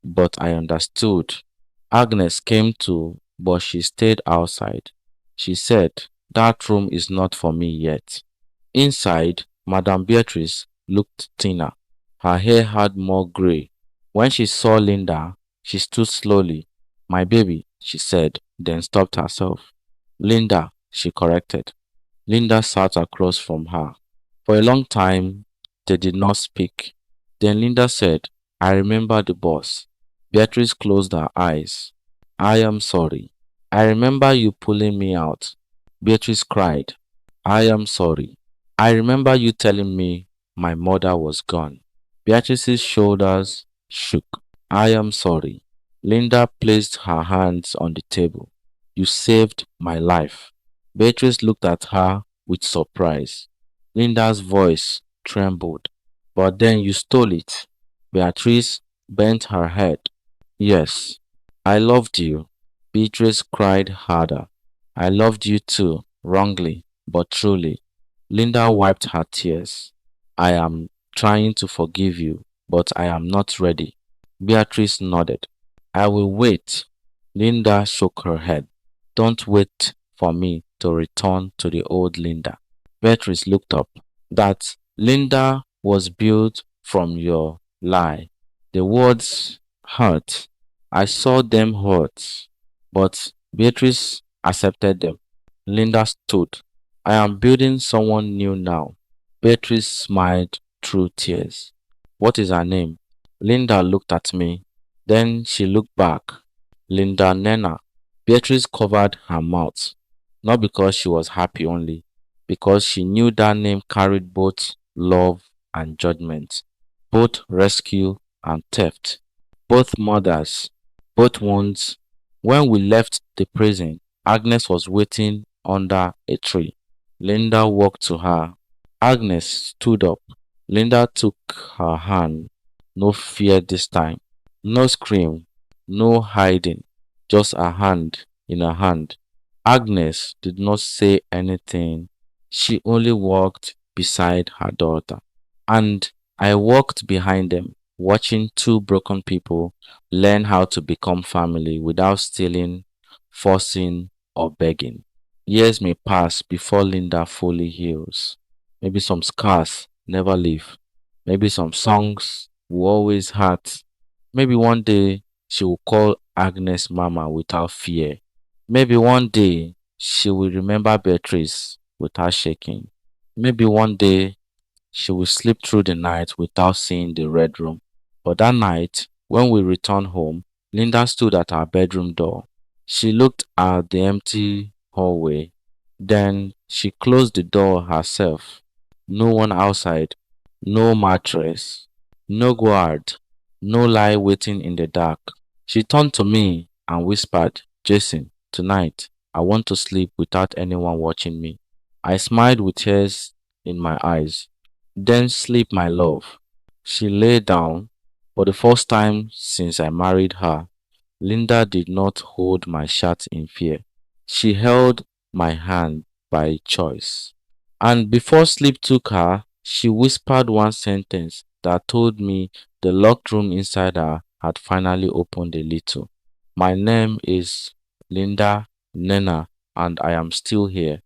but I understood. Agnes came too, but she stayed outside. She said, that room is not for me yet. Inside, Madame Beatrice looked thinner. Her hair had more gray. When she saw Linda, she stood slowly. My baby, she said, then stopped herself. Linda, she corrected. Linda sat across from her. For a long time, they did not speak. Then Linda said, I remember the boss. Beatrice closed her eyes. I am sorry. I remember you pulling me out. Beatrice cried. I am sorry. I remember you telling me my mother was gone. Beatrice's shoulders shook. I am sorry. Linda placed her hands on the table. You saved my life. Beatrice looked at her with surprise. Linda's voice trembled. But then you stole it. Beatrice bent her head. Yes, I loved you. Beatrice cried harder. I loved you too, wrongly, but truly. Linda wiped her tears. I am trying to forgive you, but I am not ready. Beatrice nodded. I will wait. Linda shook her head. Don't wait for me to return to the old Linda. Beatrice looked up. That Linda was built from your lie. The words hurt. I saw them hurt, but Beatrice accepted them. Linda stood. I am building someone new now. Beatrice smiled through tears. What is her name? Linda looked at me. Then she looked back. Linda Nena. Beatrice covered her mouth. Not because she was happy only, because she knew that name carried both love and judgment, both rescue and theft, both murders, both wounds. When we left the prison, Agnes was waiting under a tree. Linda walked to her. Agnes stood up. Linda took her hand. No fear this time. No scream. No hiding. Just a hand in her hand. Agnes did not say anything. She only walked beside her daughter. And I walked behind them, watching two broken people learn how to become family without stealing, forcing, or begging. Years may pass before Linda fully heals. Maybe some scars never leave. maybe some songs we always had. Maybe one day she will call Agnes Mama without fear. Maybe one day she will remember Beatrice without shaking. Maybe one day she will sleep through the night without seeing the red room. But that night, when we returned home, Linda stood at our bedroom door. She looked at the empty hallway. Then she closed the door herself. No one outside, no mattress, no guard, no lie waiting in the dark. She turned to me and whispered, Jason, tonight I want to sleep without anyone watching me. I smiled with tears in my eyes. Then sleep, my love. She lay down. For the first time since I married her, Linda did not hold my shirt in fear. She held my hand by choice. And before sleep took her, she whispered one sentence that told me the locked room inside her had finally opened a little. My name is Linda Nena, and I am still here.